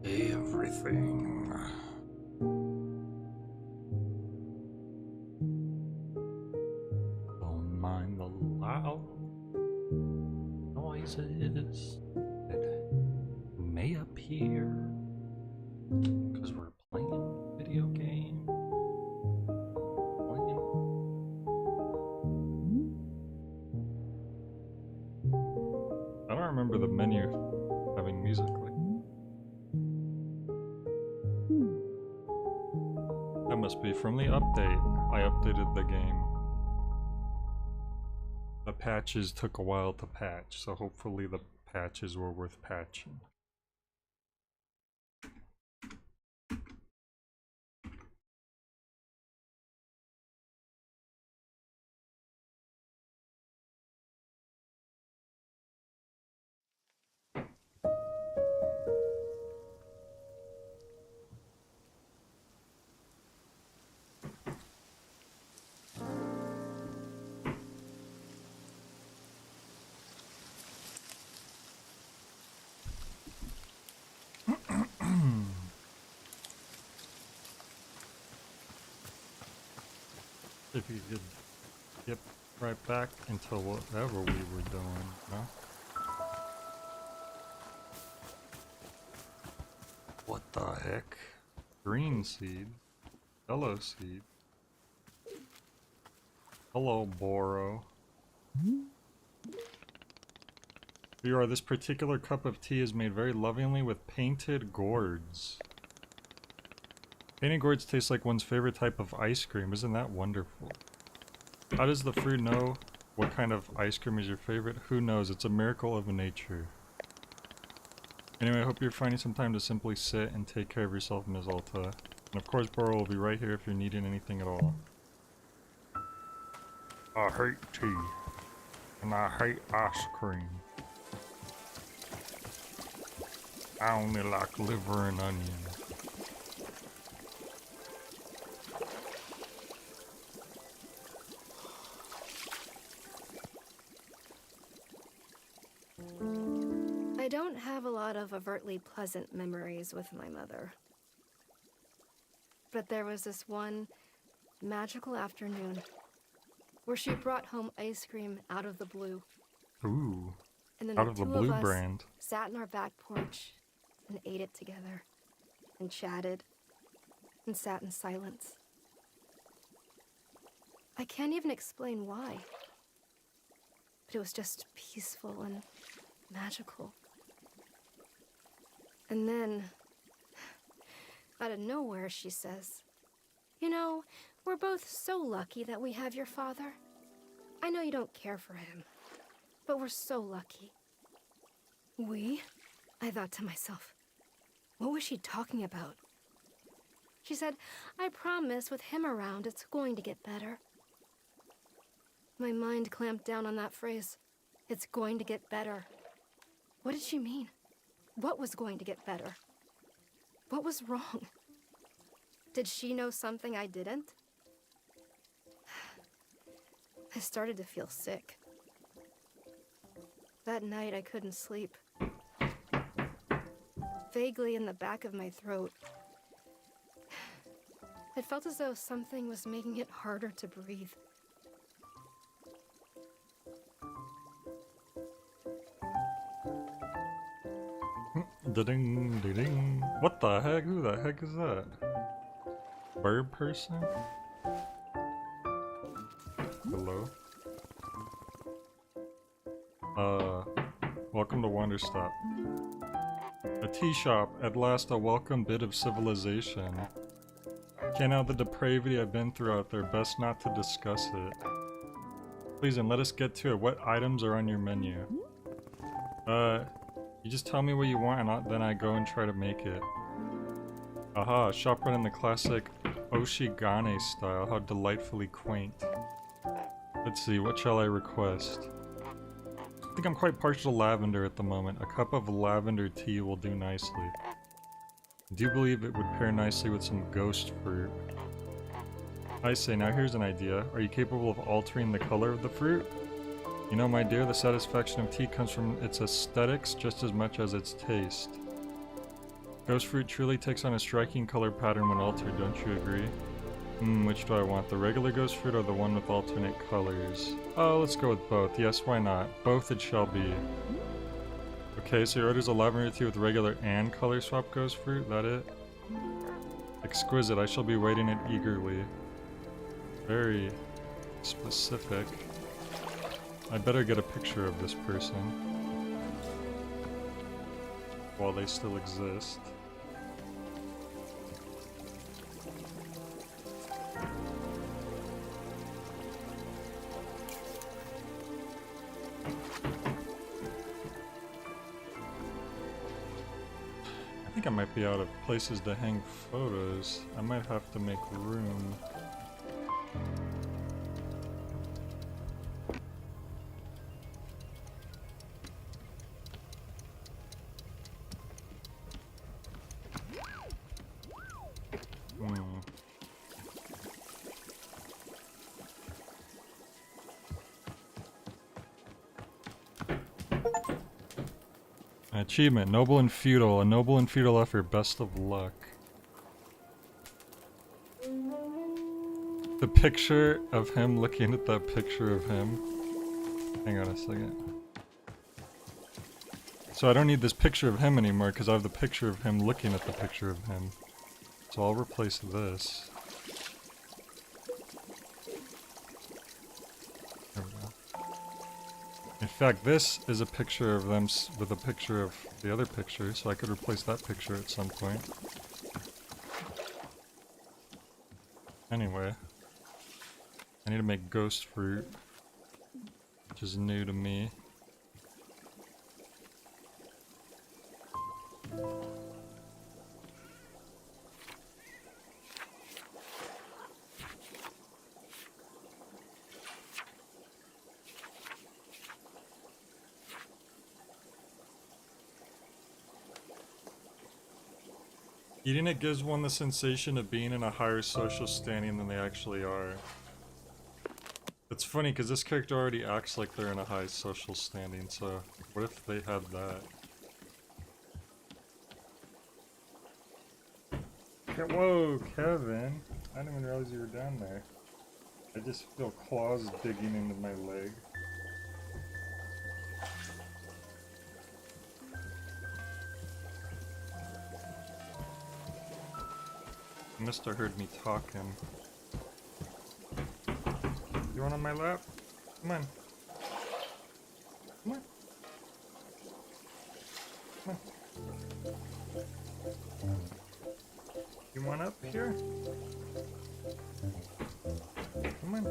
Everything. Don't mind the loud noises that may appear because we're playing video game. I don't remember the menu having music. That must be from the update. I updated the game. The patches took a while to patch, so hopefully the patches were worth patching. If you could get right back into whatever we were doing, huh? What the heck? Green seed? Yellow seed? Hello, Boro. Here are. This particular cup of tea is made very lovingly with painted gourds. Painted gourds taste like one's favorite type of ice cream. Isn't that wonderful? How does the fruit know what kind of ice cream is your favorite? Who knows? It's a miracle of nature. Anyway, I hope you're finding some time to simply sit and take care of yourself, Ms. Alta. And of course, Boro will be right here if you're needing anything at all. I hate tea. And I hate ice cream. I only like liver and onion. I don't have a lot of overtly pleasant memories with my mother. But there was this one magical afternoon where she brought home ice cream out of the blue. Ooh, and then out of the blue us brand. Sat in our back porch and ate it together and chatted and sat in silence. I can't even explain why, but it was just peaceful and magical. And then, out of nowhere, she says, "You know, we're both so lucky that we have your father. I know you don't care for him, but we're so lucky." We? I thought to myself, what was she talking about? She said, "I promise with him around, it's going to get better." My mind clamped down on that phrase. It's going to get better. What did she mean? What was going to get better? What was wrong? Did she know something I didn't? I started to feel sick. That night I couldn't sleep. Vaguely in the back of my throat, it felt as though something was making it harder to breathe. Da-ding, da-ding. What the heck? Who the heck is that? Bird person? Hello? Welcome to Wanderstop. A tea shop, at last a welcome bit of civilization. Can't out the depravity I've been through out there, best not to discuss it. Please, and let us get to it. What items are on your menu? You just tell me what you want and then I go and try to make it. Aha, shop run in the classic Oshigane style, how delightfully quaint. Let's see, what shall I request? I think I'm quite partial to lavender at the moment. A cup of lavender tea will do nicely. I do believe it would pair nicely with some ghost fruit. I say, now here's an idea. Are you capable of altering the color of the fruit? You know, my dear, the satisfaction of tea comes from its aesthetics just as much as its taste. Ghost fruit truly takes on a striking color pattern when altered, don't you agree? Which do I want? The regular ghost fruit or the one with alternate colors? Oh, let's go with both. Yes, why not? Both it shall be. Okay, so your order's a lavender tea with regular and color swap ghost fruit? That it? Exquisite. I shall be waiting it eagerly. Very specific. I better get a picture of this person while they still exist. I think I might be out of places to hang photos. I might have to make room. Achievement, Noble and Feudal. A Noble and Feudal effort, best of luck. The picture of him looking at that picture of him. Hang on a second. So I don't need this picture of him anymore because I have the picture of him looking at the picture of him. So I'll replace this. There we go. In fact, this is a picture of them with a picture of the other picture, so I could replace that picture at some point. Anyway, I need to make ghost fruit, which is new to me. Eating it gives one the sensation of being in a higher social standing than they actually are. It's funny because this character already acts like they're in a high social standing, so what if they had that? Whoa, Kevin! I didn't even realize you were down there. I just feel claws digging into my leg. You must have heard me talking. You want on my lap? Come on. Come on. Come on. You want up here? Come on.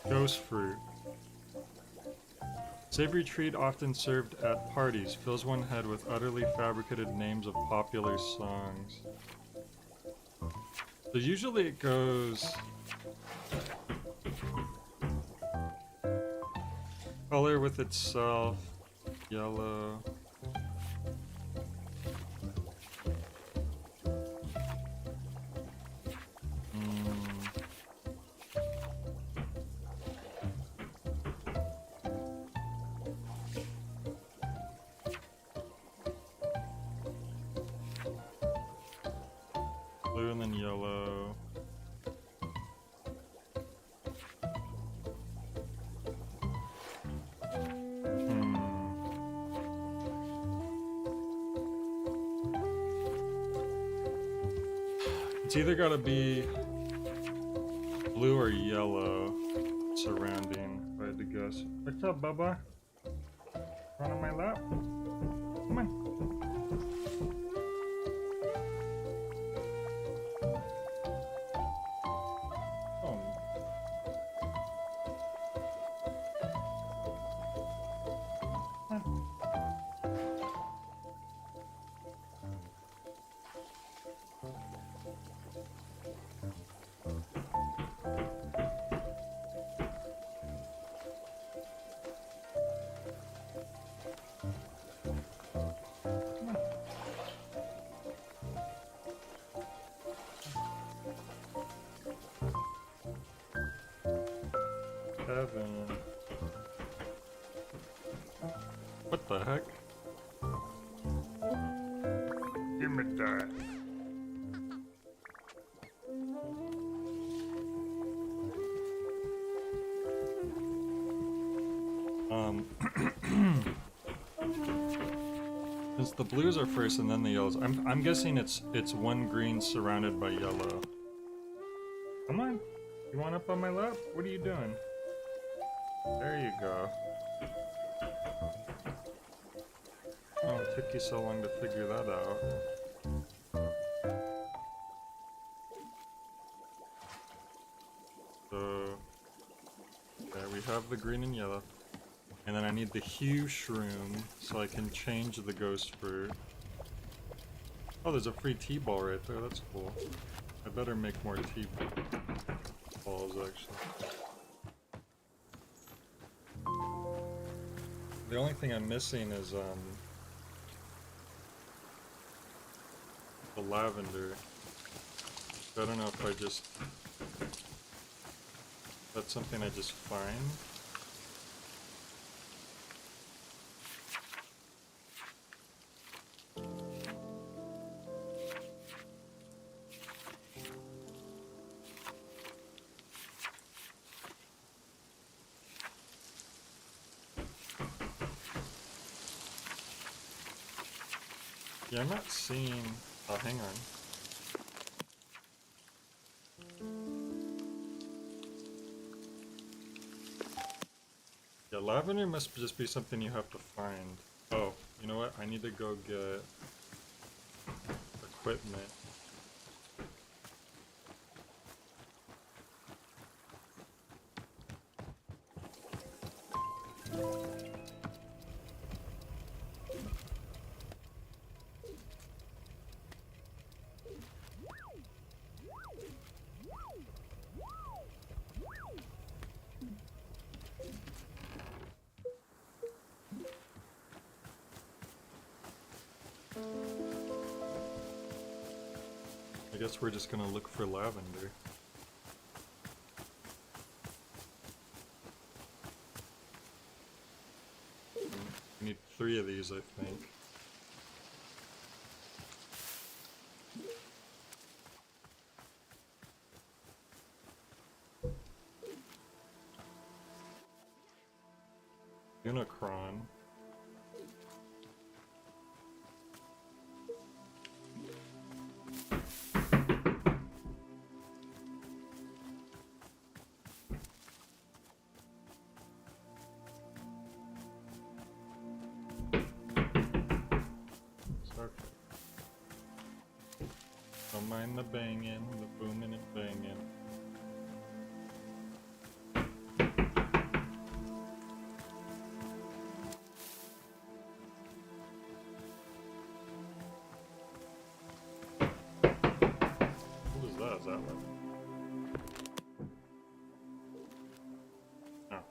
Ghost fruit. Savory treat often served at parties, fills one head with utterly fabricated names of popular songs. So usually it goes color with itself, yellow. Blue and then yellow. It's either gotta be blue or yellow surrounding, if I had to guess. What's up, Bubba? Run on my lap? Come on. Kevin. What the heck? Give me that. Since the blues are first and then the yellows, I'm guessing it's one green surrounded by yellow. Come on, you want up on my lap? What are you doing? There you go. Oh, it took you so long to figure that out. So, there we have the green and yellow. And then I need the hue shroom so I can change the ghost fruit. Oh, there's a free T-ball right there, that's cool. I better make more T-balls actually. The only thing I'm missing is the lavender. I don't know if I just... That's something I just find. Yeah, I'm not seeing... Oh, hang on. Yeah, lavender must just be something you have to find. Oh, you know what? I need to go get equipment. I guess we're just gonna look for lavender. We need 3 of these, I think. Unicron. Don't mind the banging, the booming and banging. What is that? Is that one? Oh.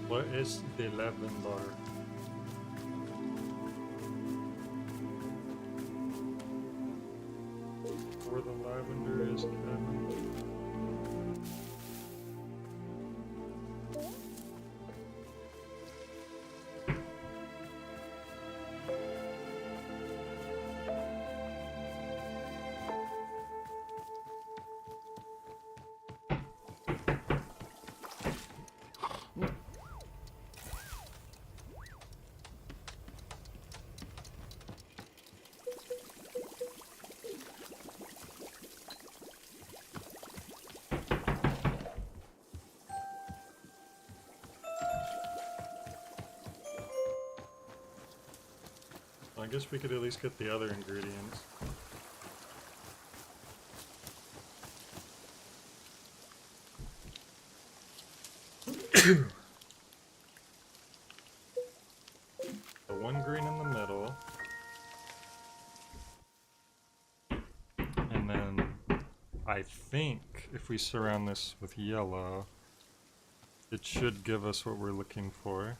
What is the lavender? Where the lavender is, Kevin. I guess we could at least get the other ingredients. The one green in the middle. I think if we surround this with yellow, it should give us what we're looking for.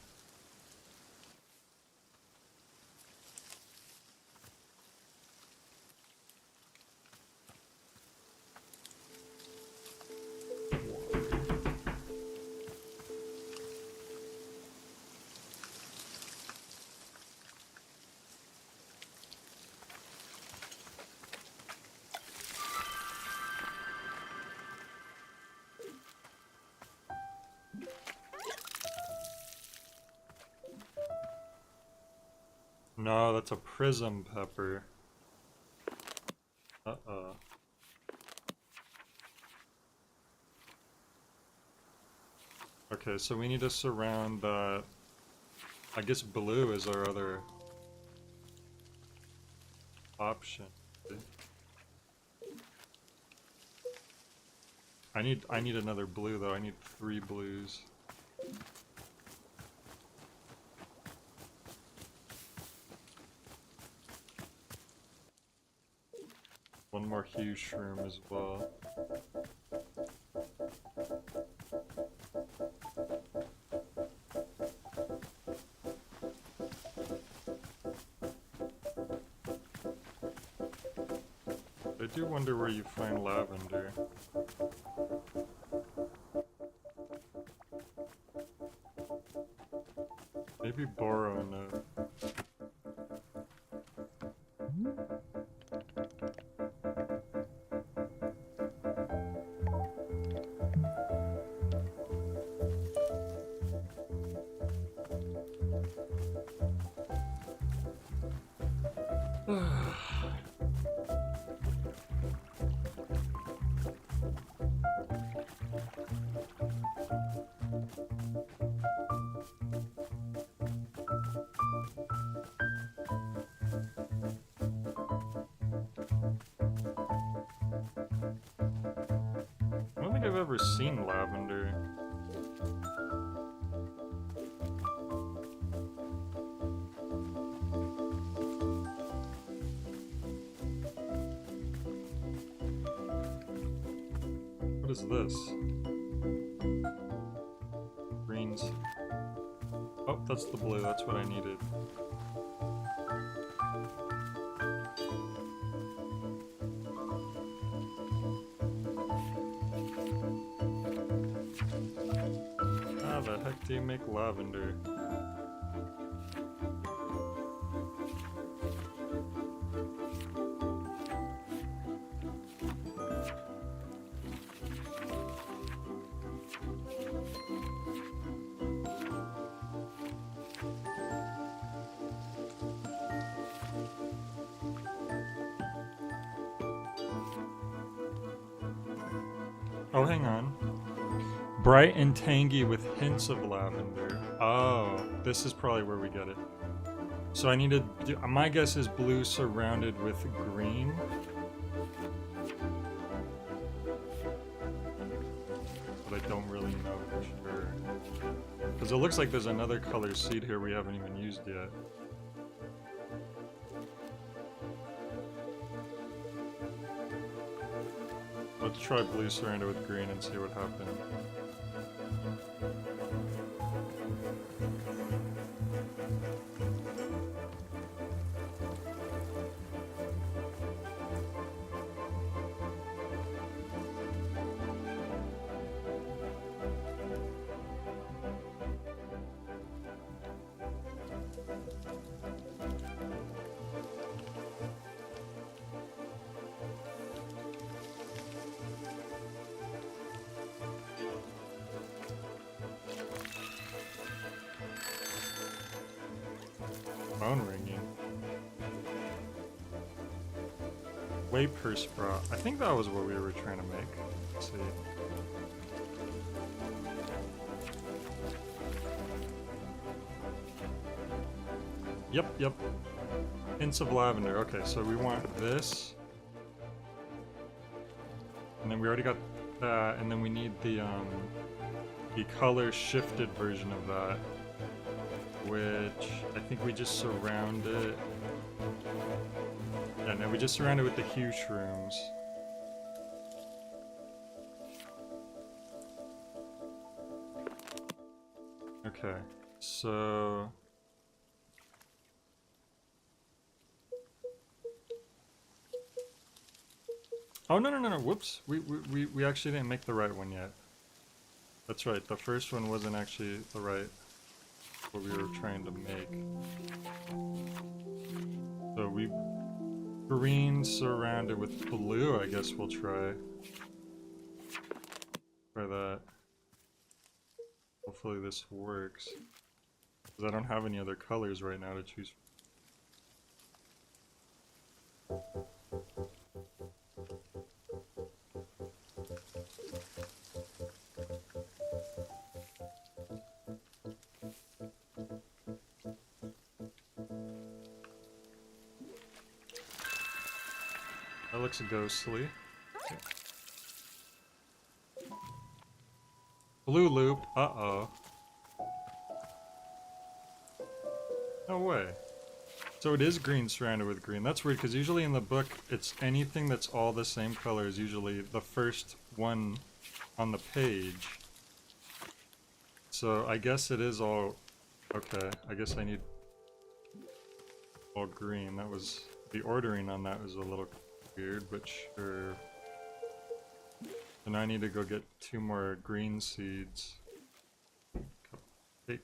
No, that's a prism pepper. Uh-oh. Okay, so we need to surround that. I guess blue is our other option. I need another blue though. I need 3 blues. One more hue shroom as well. I do wonder where you find lavender. Maybe borrow a note. I don't think I've ever seen lavender. What is this? Greens. Oh, that's the blue. That's what I needed. How the heck do you make lavender? Oh, hang on. Bright and tangy with hints of lavender. Oh, this is probably where we get it. So I need to do, my guess is blue surrounded with green. But I don't really know for sure. Because it looks like there's another color seed here we haven't even used yet. Let's try blue surrounded with green and see what happens. Phone ringing. Vapor sprout. I think that was what we were trying to make. Let's see. Yep. Hints of lavender. Okay, so we want this. And then we already got that, and then we need the color shifted version of that. Which I think we just surround it. Yeah, no, we just surround it with the hue shrooms. Okay, so... Oh, no, whoops. We actually didn't make the right one yet. That's right, the first one wasn't actually the right, what we were trying to make. So we green surrounded with blue, I guess we'll try. Try that. Hopefully this works. Because I don't have any other colors right now to choose from. That looks ghostly. Okay. Blue loop. Uh-oh. No way. So it is green surrounded with green. That's weird, because usually in the book, it's anything that's all the same color is usually the first one on the page. So I guess it is all... Okay, I guess I need all green. That was... The ordering on that was a little weird, but sure. So now I need to go get 2 more green seeds. Okay.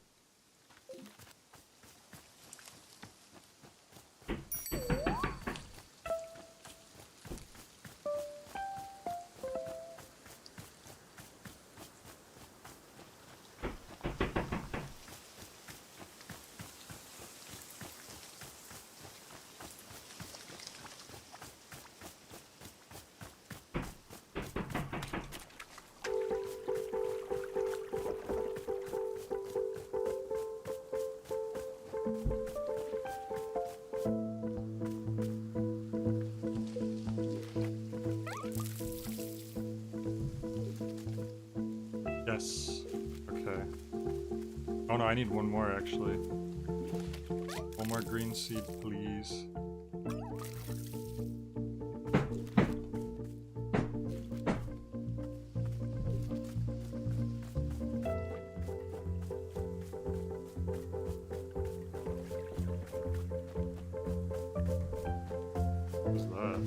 Yes. Okay. Oh no, I need 1 more actually. 1 more green seed, please. What was that?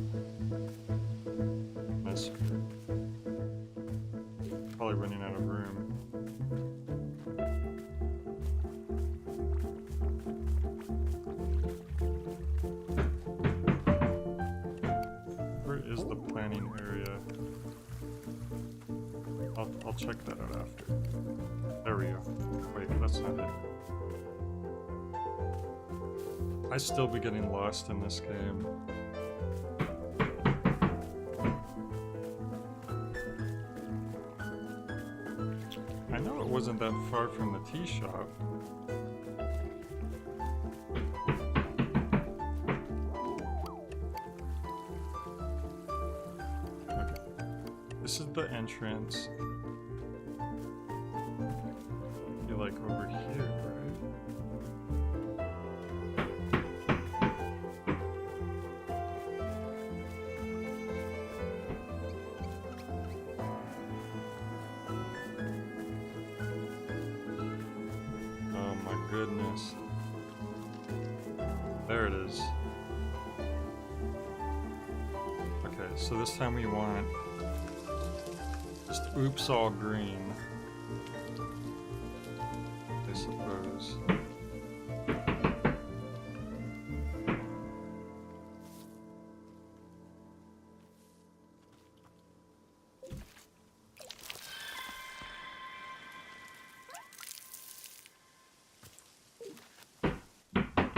Nice. Probably running out of room. Where is the planning area? I'll check that out after. There we go. Wait, that's not it. I still be getting lost in this game. I know it wasn't that far from the tea shop. Okay. This is the entrance. Be like over here, right? Oh my goodness. There it is. Okay, so this time we want just oops all green, I suppose.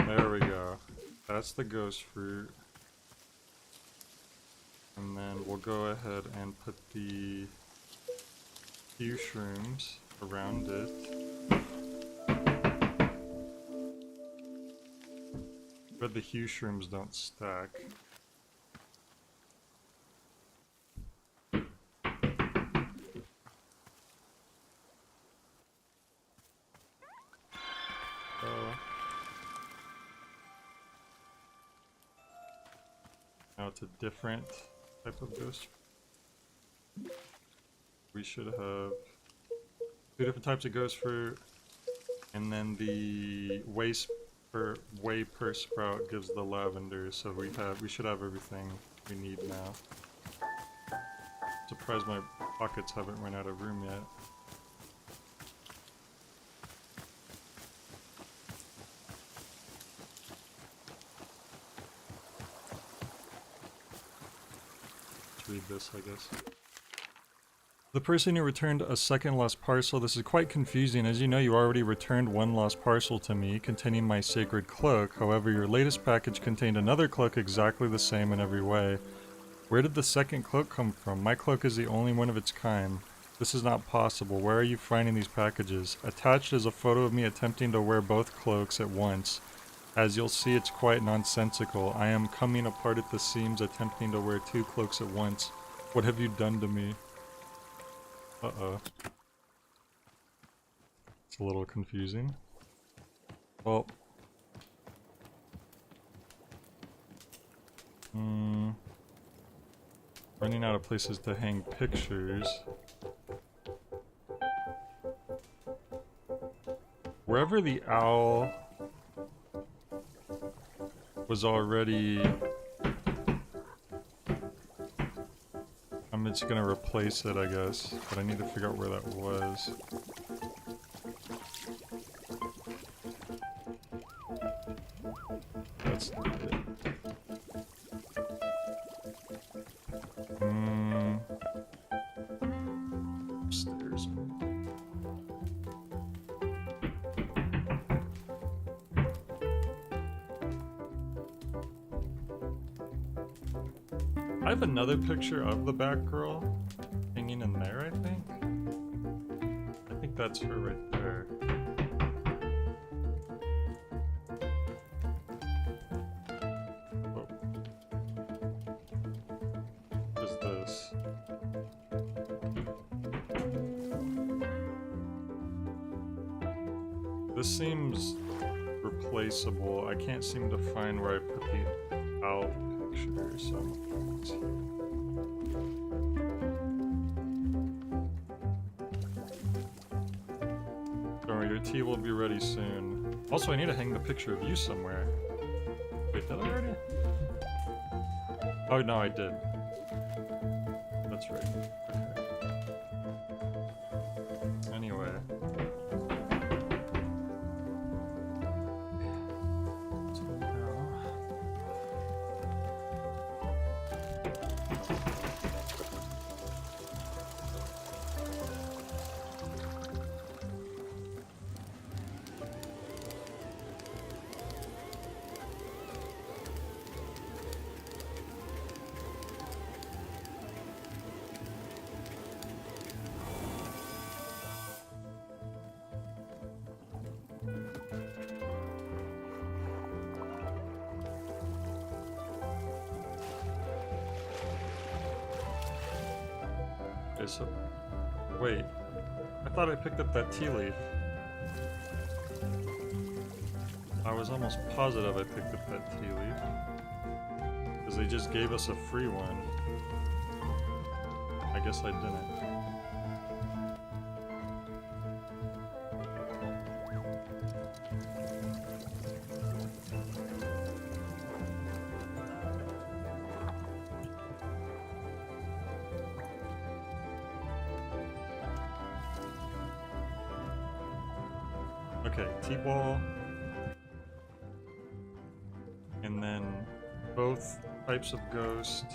There we go. That's the ghost fruit. And then we'll go ahead and put the few shrooms around it. But the hue shrooms don't stack. Now it's a different type of ghost. We should have 2 different types of ghost fruit And then the way per sprout gives the lavender, so we should have everything we need now. Surprised my pockets haven't run out of room yet. Let's read this, I guess. The person who returned a second lost parcel. This is quite confusing. As you know, you already returned one lost parcel to me containing my sacred cloak. However, your latest package contained another cloak exactly the same in every way. Where did the second cloak come from? My cloak is the only one of its kind. This is not possible. Where are you finding these packages? Attached is a photo of me attempting to wear both cloaks at once. As you'll see, it's quite nonsensical. I am coming apart at the seams attempting to wear two cloaks at once. What have you done to me? Uh-oh. It's a little confusing. Well. Running out of places to hang pictures. Wherever the owl was already... I'm just gonna replace it, I guess. But I need to figure out where that was. That's it. Upstairs. I have another picture of the Batgirl hanging in there, I think. I think that's her right there. Oh. What is this? This seems replaceable. I can't seem to find where I put the owl picture, so it's here. Don't worry, your tea will be ready soon. Also, I need to hang the picture of you somewhere. Wait, did I already? Oh, no, I did. That's right. Okay. Anyway. Okay, so... Wait. I thought I picked up that tea leaf. I was almost positive I picked up that tea leaf. Because they just gave us a free one. I guess I didn't. Okay, T-ball. And then both types of ghost.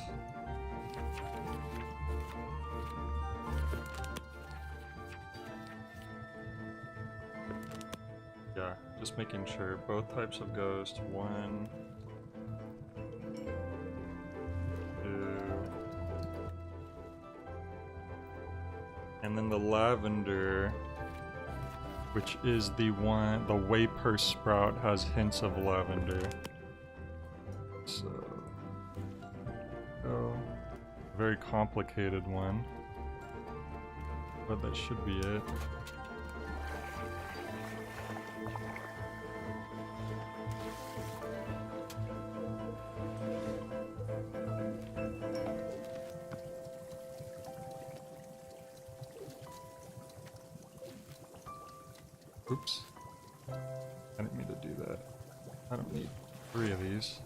Yeah, just making sure. Both types of ghost. 1, 2. And then the lavender, which is the one, the Wayper sprout has hints of lavender. So, oh, very complicated one, but that should be it. Oops. I didn't mean to do that. I don't need 3 of these.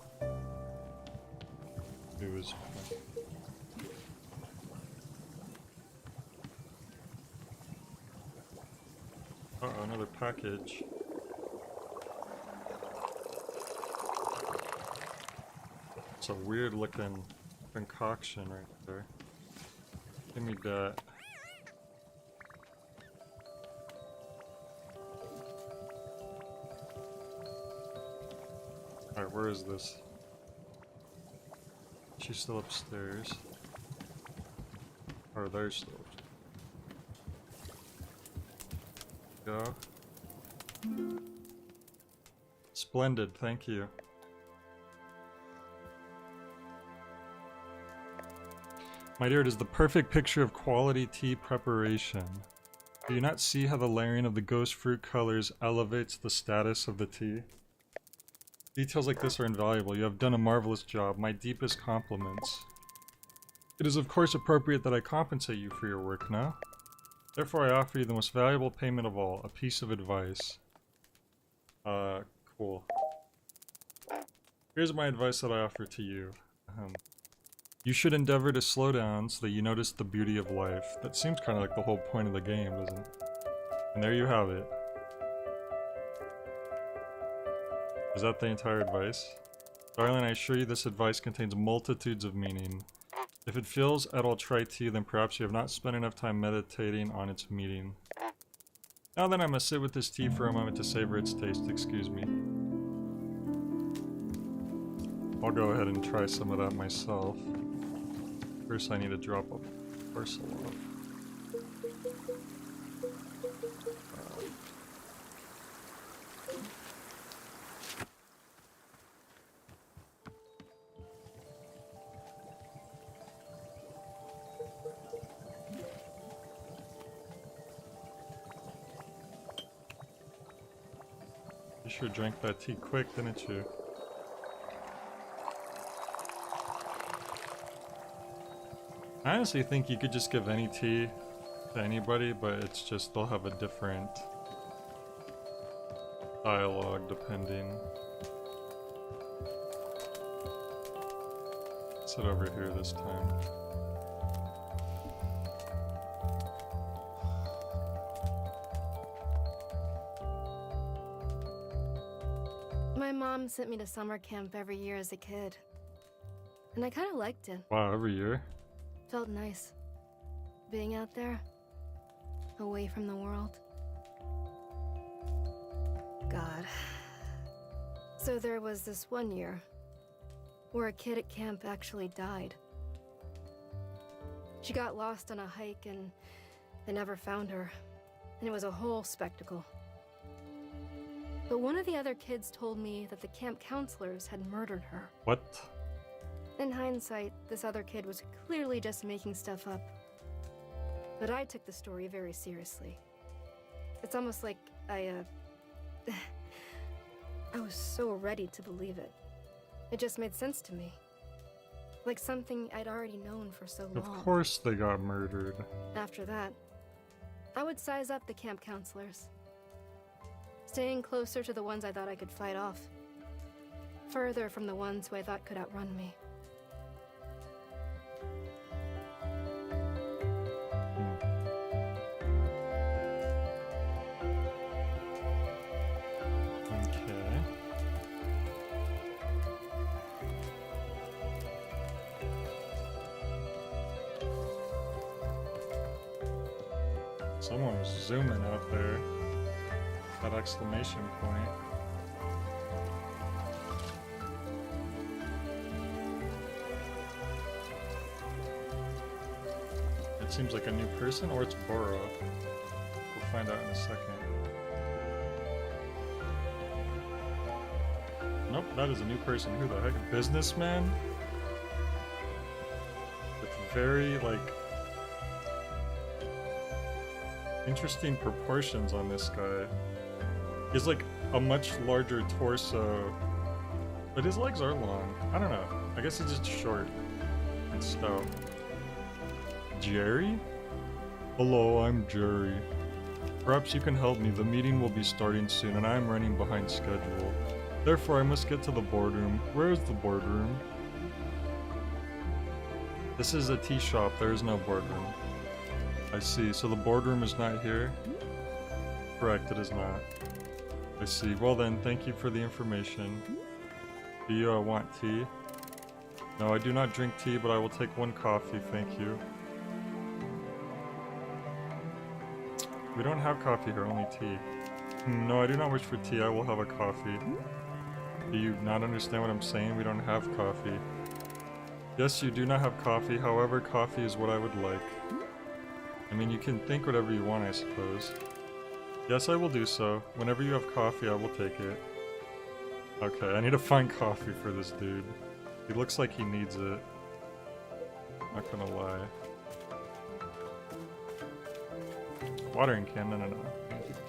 It was fun. Uh-oh, another package. It's a weird looking concoction right there. Give me that. Alright, where is this? She's still upstairs. Or they're still upstairs. Go. Splendid, thank you. My dear, it is the perfect picture of quality tea preparation. Do you not see how the layering of the ghost fruit colors elevates the status of the tea? Details like this are invaluable. You have done a marvelous job. My deepest compliments. It is of course appropriate that I compensate you for your work now. Therefore I offer you the most valuable payment of all, a piece of advice. Cool. Here's my advice that I offer to you. You should endeavor to slow down so that you notice the beauty of life. That seems kind of like the whole point of the game, doesn't it? And there you have it. Is that the entire advice? Darling, I assure you this advice contains multitudes of meaning. If it feels at all trite to you, then perhaps you have not spent enough time meditating on its meaning. Now then, I must sit with this tea for a moment to savor its taste. Excuse me. I'll go ahead and try some of that myself. First, I need to drop a parcel off. You sure drank that tea quick, didn't you? I honestly think you could just give any tea to anybody, but it's just they'll have a different dialogue depending. Sit over here this time. My mom sent me to summer camp every year as a kid. And I kind of liked it. Wow, every year? Felt nice. Being out there. Away from the world. God. So there was this one year where a kid at camp actually died. She got lost on a hike and they never found her. And it was a whole spectacle. But one of the other kids told me that the camp counselors had murdered her. What? In hindsight, this other kid was clearly just making stuff up. But I took the story very seriously. It's almost like I was so ready to believe it. It just made sense to me. Like something I'd already known for so long. Of course they got murdered. After that, I would size up the camp counselors. Staying closer to the ones I thought I could fight off. Further from the ones who I thought could outrun me. Okay. Someone was zooming out there. That exclamation point. It seems like a new person, or it's Boro. We'll find out in a second. Nope, that is a new person. Who the heck? A businessman? With very, like, interesting proportions on this guy. He's like a much larger torso, but his legs are long. I don't know. I guess he's just short and stout. Jerry? Hello, I'm Jerry. Perhaps you can help me. The meeting will be starting soon and I am running behind schedule. Therefore, I must get to the boardroom. Where is the boardroom? This is a tea shop. There is no boardroom. I see. So the boardroom is not here? Correct, it is not. I see. Well then, thank you for the information. Do you want tea? No, I do not drink tea, but I will take one coffee, thank you. We don't have coffee here, only tea. No, I do not wish for tea, I will have a coffee. Do you not understand what I'm saying? We don't have coffee. Yes, you do not have coffee, however, coffee is what I would like. I mean, you can think whatever you want, I suppose. Yes, I will do so. Whenever you have coffee, I will take it. Okay, I need to find coffee for this dude. He looks like he needs it. Not gonna lie. Watering can? No.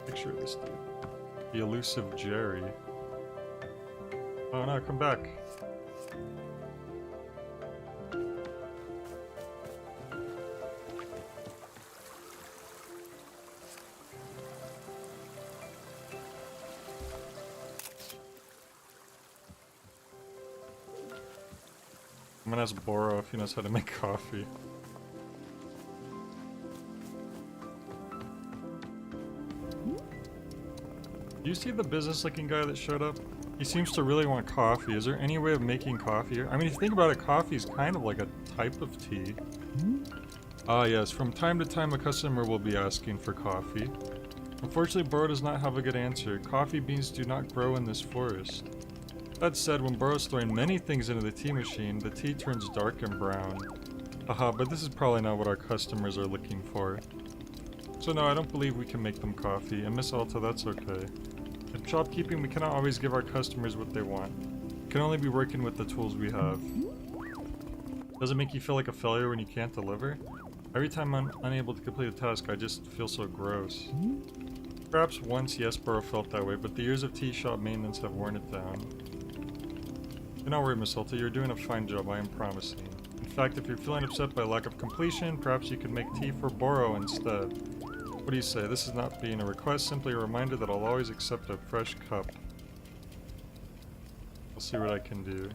Picture of this dude. The elusive Jerry. Oh no, come back. I'm gonna ask Boro if he knows how to make coffee. Do you see the business-looking guy that showed up? He seems to really want coffee. Is there any way of making coffee here? I mean, if you think about it, coffee is kind of like a type of tea. Ah yes, from time to time a customer will be asking for coffee. Unfortunately, Boro does not have a good answer. Coffee beans do not grow in this forest. That said, when Boro's throwing many things into the tea machine, the tea turns dark and brown. Haha, but this is probably not what our customers are looking for. So no, I don't believe we can make them coffee, and Miss Alta, that's okay. In shopkeeping, we cannot always give our customers what they want. We can only be working with the tools we have. Does it make you feel like a failure when you can't deliver? Every time I'm unable to complete a task, I just feel so gross. Perhaps once, yes, Boro felt that way, but the years of tea shop maintenance have worn it down. Do not worry, Miss Alta, you're doing a fine job, I am promising. In fact, if you're feeling upset by lack of completion, perhaps you could make tea for Boro instead. What do you say? This is not being a request, simply a reminder that I'll always accept a fresh cup. I'll see what I can do.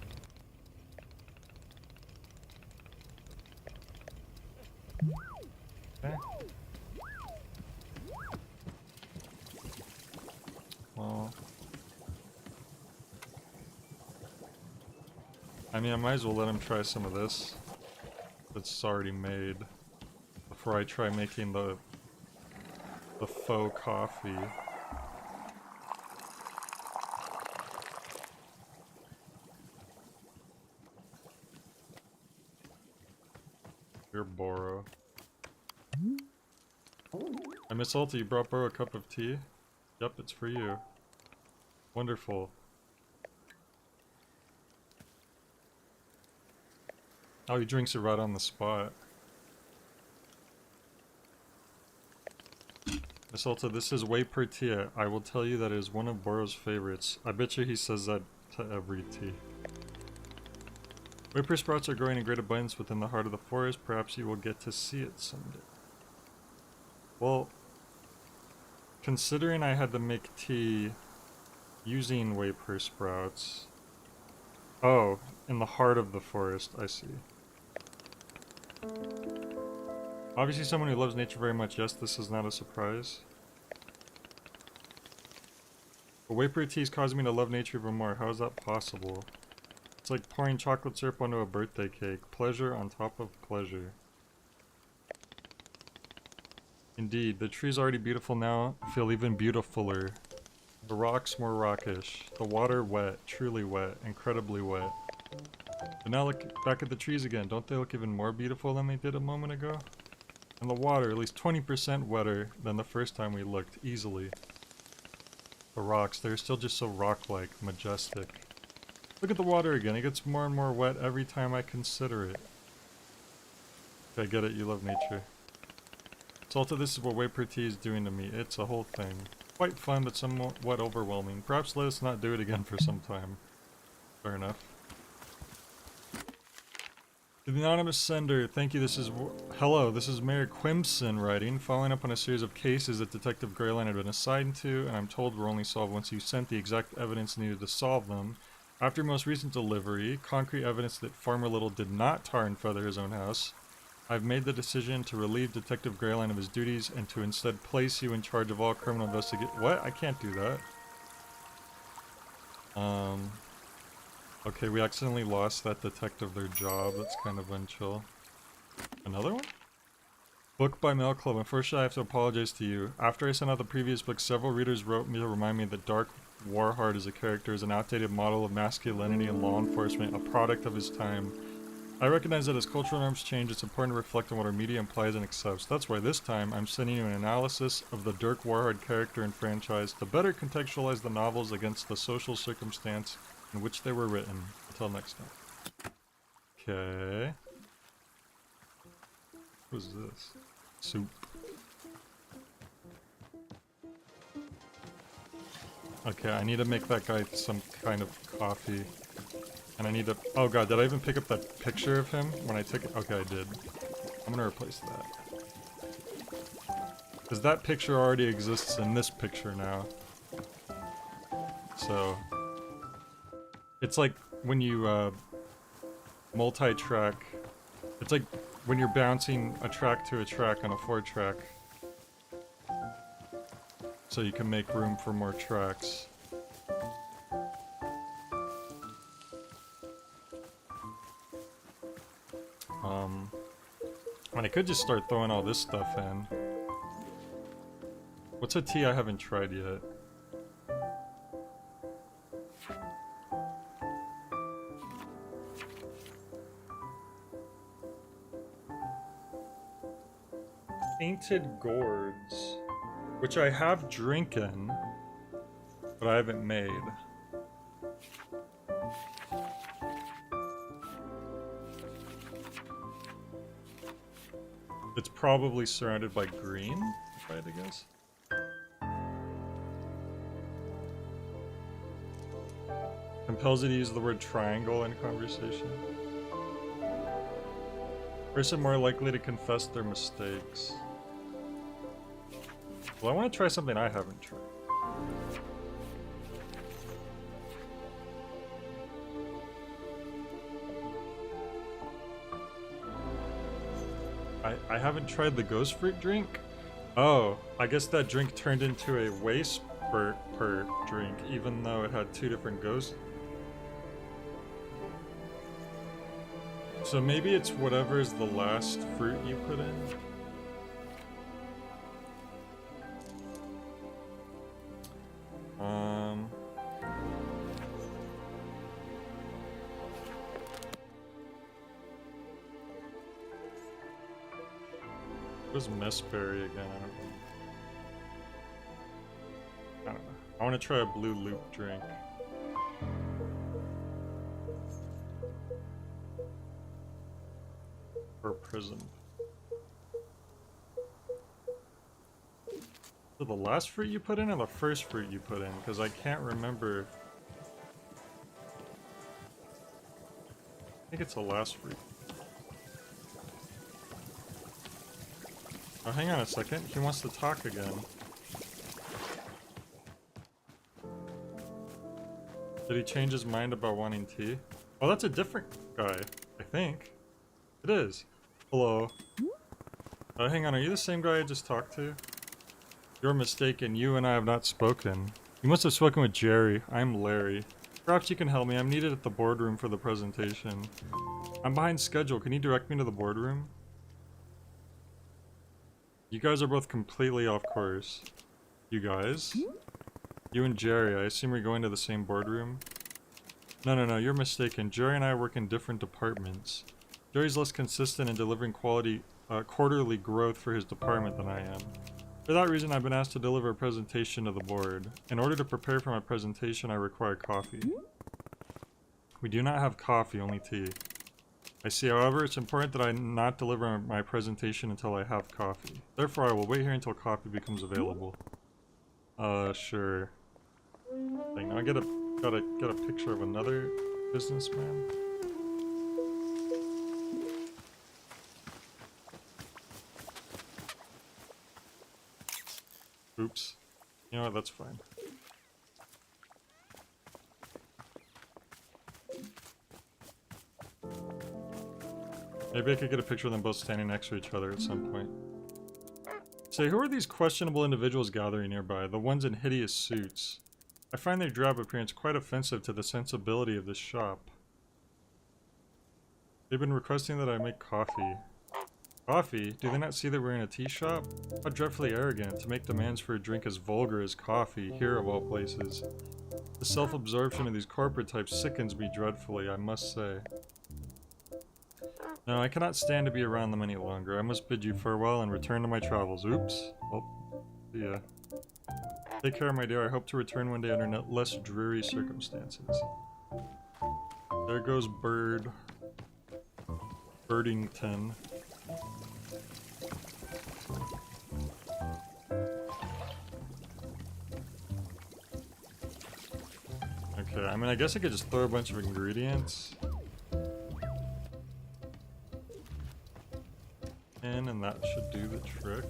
Okay. Well... I mean, I might as well let him try some of this. That's already made. Before I try making the faux coffee. You're Boro. I Miss Alta, you brought Boro a cup of tea? Yep, it's for you. Wonderful. Oh, he drinks it right on the spot. Miss Alta, this is whey per tea. I will tell you that it is one of Boro's favorites. I bet you he says that to every tea. Whey per sprouts are growing in great abundance within the heart of the forest. Perhaps you will get to see it someday. Well, considering I had to make tea using whey per sprouts... Oh, in the heart of the forest, I see. Obviously someone who loves nature very much, yes, this is not a surprise. But whey per tea is causing me to love nature even more. How is that possible? It's like pouring chocolate syrup onto a birthday cake. Pleasure on top of pleasure. Indeed, the trees already beautiful now feel even beautifuler. The rocks more rockish. The water wet, truly wet, incredibly wet. But now look back at the trees again. Don't they look even more beautiful than they did a moment ago? And the water, at least 20% wetter than the first time we looked, easily. The rocks, they're still just so rock-like, majestic. Look at the water again. It gets more and more wet every time I consider it. Okay, I get it. You love nature. Salta, this is what whey per tea is doing to me. It's a whole thing. Quite fun, but somewhat overwhelming. Perhaps let us not do it again for some time. Fair enough. To the anonymous sender, thank you. Hello, this is Mayor Quimson writing, following up on a series of cases that Detective Greyline had been assigned to, and I'm told were only solved once you sent the exact evidence needed to solve them. After your most recent delivery, concrete evidence that Farmer Little did not tar and feather his own house, I've made the decision to relieve Detective Greyline of his duties and to instead place you in charge of all criminal investigation. What? I can't do that. Okay, we accidentally lost that detective their job. That's kind of unchill. Another one? Book by Mail Club. Unfortunately, I have to apologize to you. After I sent out the previous book, several readers wrote me to remind me that Dark Warheart as a character is an outdated model of masculinity and law enforcement, a product of his time. I recognize that as cultural norms change, it's important to reflect on what our media implies and accepts. That's why this time, I'm sending you an analysis of the Dirk Warhard character and franchise to better contextualize the novels against the social circumstance in which they were written. Until next time. Okay. What is this? Soup. Okay, I need to make that guy some kind of coffee. And I need to... Oh god, did I even pick up that picture of him when I took it? Okay, I did. I'm gonna replace that. Because that picture already exists in this picture now. So... It's like when you, multi-track... It's like when you're bouncing a track to a track on a 4-track. So you can make room for more tracks. And I could just start throwing all this stuff in. What's a tea I haven't tried yet? Painted gourds, which I have drinking, but I haven't made. It's probably surrounded by green, if I had to guess. Compels you to use the word triangle in conversation. Person more likely to confess their mistakes. Well, I want to try something I haven't tried. I haven't tried the ghost fruit drink. Oh, I guess that drink turned into a waste per drink, even though it had 2 different ghosts. So maybe it's whatever is the last fruit you put in. What is messberry again? I don't know. I want to try a blue loop drink. Or prism. So the last fruit you put in or the first fruit you put in? Because I can't remember. I think it's the last fruit. Oh, hang on a second. He wants to talk again. Did he change his mind about wanting tea? Oh, that's a different guy, I think. It is. Hello. Hang on, are you the same guy I just talked to? You're mistaken. You and I have not spoken. You must have spoken with Jerry. I'm Larry. Perhaps you can help me. I'm needed at the boardroom for the presentation. I'm behind schedule. Can you direct me to the boardroom? You guys are both completely off course. You guys? You and Jerry, I assume you're going to the same boardroom? No, you're mistaken. Jerry and I work in different departments. Jerry's less consistent in delivering quarterly growth for his department than I am. For that reason, I've been asked to deliver a presentation to the board. In order to prepare for my presentation, I require coffee. We do not have coffee, only tea. I see, however, it's important that I not deliver my presentation until I have coffee. Therefore, I will wait here until coffee becomes available. Sure. Like, now I gotta get a picture of another businessman. Oops. You know what, that's fine. Maybe I could get a picture of them both standing next to each other at some point. Say, who are these questionable individuals gathering nearby? The ones in hideous suits. I find their drab appearance quite offensive to the sensibility of this shop. They've been requesting that I make coffee. Coffee? Do they not see that we're in a tea shop? How dreadfully arrogant, to make demands for a drink as vulgar as coffee, here of all places. The self-absorption of these corporate types sickens me dreadfully, I must say. No, I cannot stand to be around them any longer. I must bid you farewell and return to my travels. Oops. Well, see ya. Take care, my dear. I hope to return one day under less dreary circumstances. There goes Birdington. Okay, I mean, I guess I could just throw a bunch of ingredients in, and that should do the trick.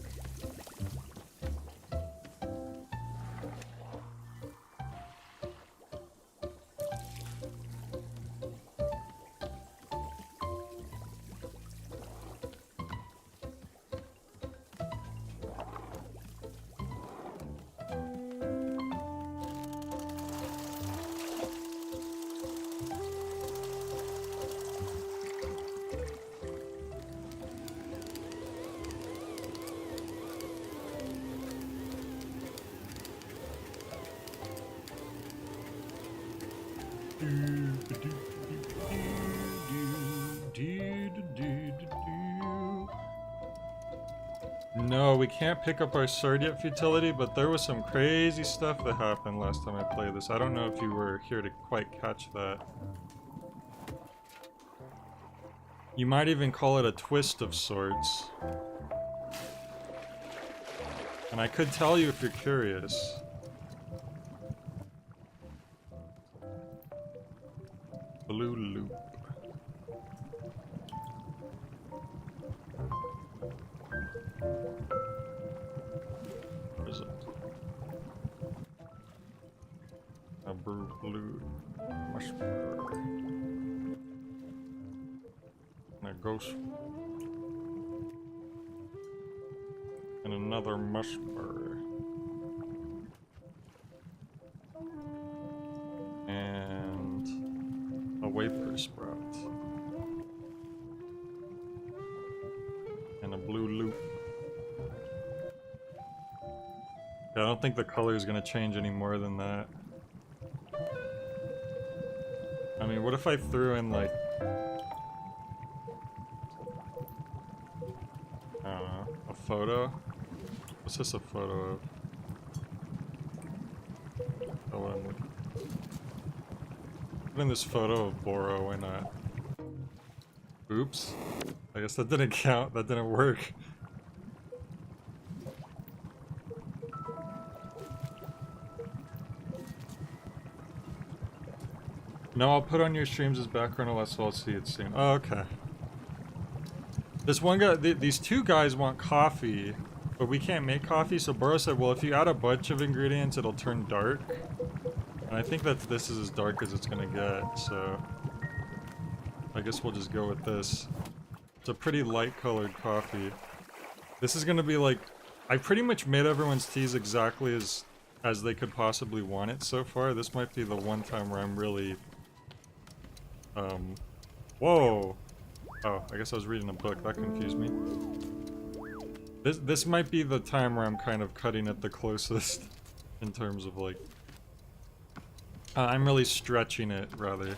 No, we can't pick up our sword yet futility, but there was some crazy stuff that happened last time I played this. I don't know if you were here to quite catch that. You might even call it a twist of sorts. And I could tell you if you're curious. Blue loop. What is it? A blue mushroom. And a ghost. And another mushberry. And a wafer sprout. And a blue loop. Yeah, I don't think the color is going to change any more than that. I mean, what if I threw in, like... I don't know, a photo? What's this a photo of? Oh, what I'm looking. Put in this photo of Boro, why not? Oops. I guess that didn't count, that didn't work. No, I'll put on your streams as background unless I'll see it soon. Oh, okay. This one guy, these two guys want coffee, but we can't make coffee, so Boro said, well, if you add a bunch of ingredients, it'll turn dark. And I think that this is as dark as it's gonna get, so... I guess we'll just go with this. It's a pretty light-colored coffee. This is gonna be like... I pretty much made everyone's teas exactly as they could possibly want it so far. This might be the one time where I'm really... Whoa! Oh, I guess I was reading a book. That confused me. This might be the time where I'm kind of cutting it the closest in terms of like... I'm really stretching it, rather.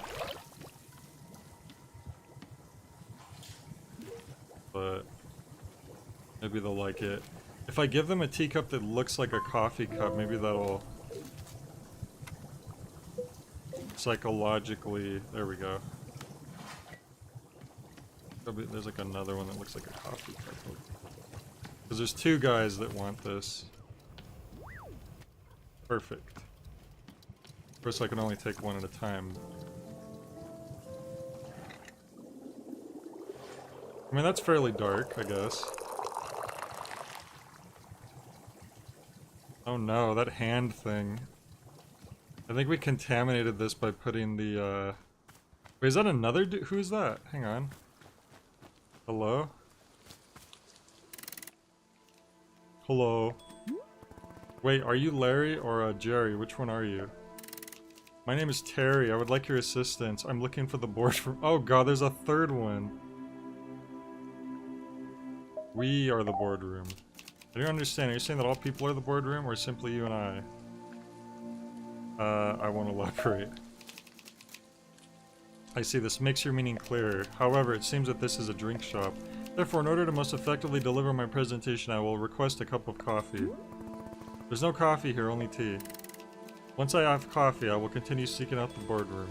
But maybe they'll like it. If I give them a teacup that looks like a coffee cup, maybe that'll... psychologically... There we go. There's like another one that looks like a coffee cup. Because there's two guys that want this. Perfect. Of course I can only take one at a time. I mean, that's fairly dark, I guess. Oh no, that hand thing. I think we contaminated this by putting the, Wait, is that another dude? Who is that? Hang on. Hello? Hello? Wait, are you Larry or Jerry? Which one are you? My name is Terry. I would like your assistance. I'm looking for the boardroom. Oh god, there's a third one. We are the boardroom. I don't understand. Are you saying that all people are the boardroom, or simply you and I? I won't elaborate. I see, this makes your meaning clearer. However, it seems that this is a drink shop. Therefore, in order to most effectively deliver my presentation, I will request a cup of coffee. There's no coffee here, only tea. Once I have coffee, I will continue seeking out the boardroom.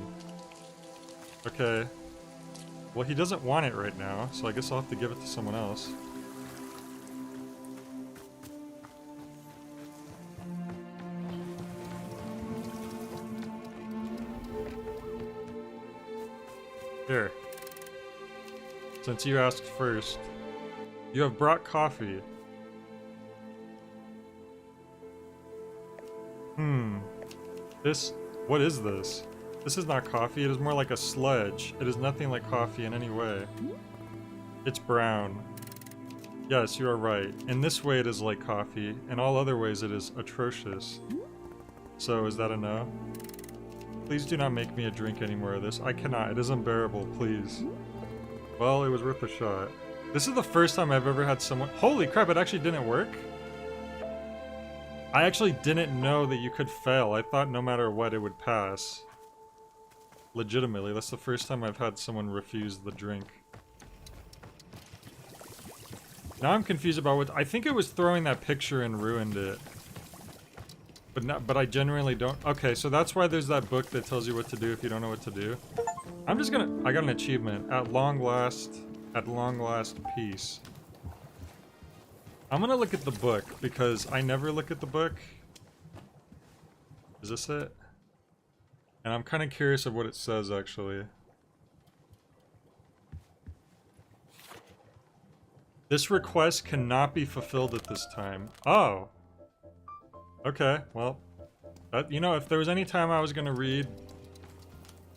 Okay. Well, he doesn't want it right now, so I guess I'll have to give it to someone else. Here. Since you asked first, you have brought coffee. What is this? This is not coffee, it is more like a sludge. It is nothing like coffee in any way. It's brown. Yes, you are right. In this way it is like coffee, in all other ways it is atrocious. So, is that a no? Please do not make me a drink any more of this. I cannot, it is unbearable, please. Well, it was worth a shot. This is the first time I've ever had someone— Holy crap, it actually didn't work? I actually didn't know that you could fail. I thought no matter what it would pass. Legitimately, that's the first time I've had someone refuse the drink. Now I'm confused about what— I think it was throwing that picture and ruined it. But I genuinely don't— Okay, so that's why there's that book that tells you what to do if you don't know what to do. I'm just gonna— I got an achievement. At long last, peace. I'm gonna look at the book, because I never look at the book. Is this it? And I'm kind of curious of what it says, actually. This request cannot be fulfilled at this time. Oh! Okay, well, you know, if there was any time I was gonna read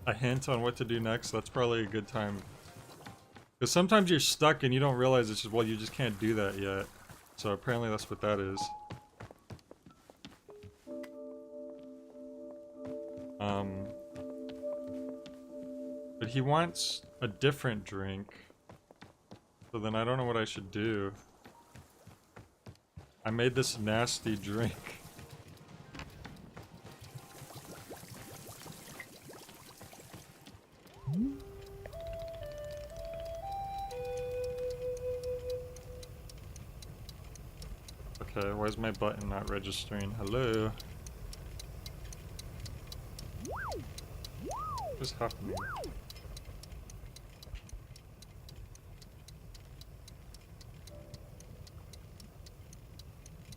a hint on what to do next, that's probably a good time. Because sometimes you're stuck and you don't realize it's just— well, you just can't do that yet. So apparently that's what that is. But he wants a different drink. So then I don't know what I should do. I made this nasty drink. Okay, why is my button not registering? Hello? What's happening?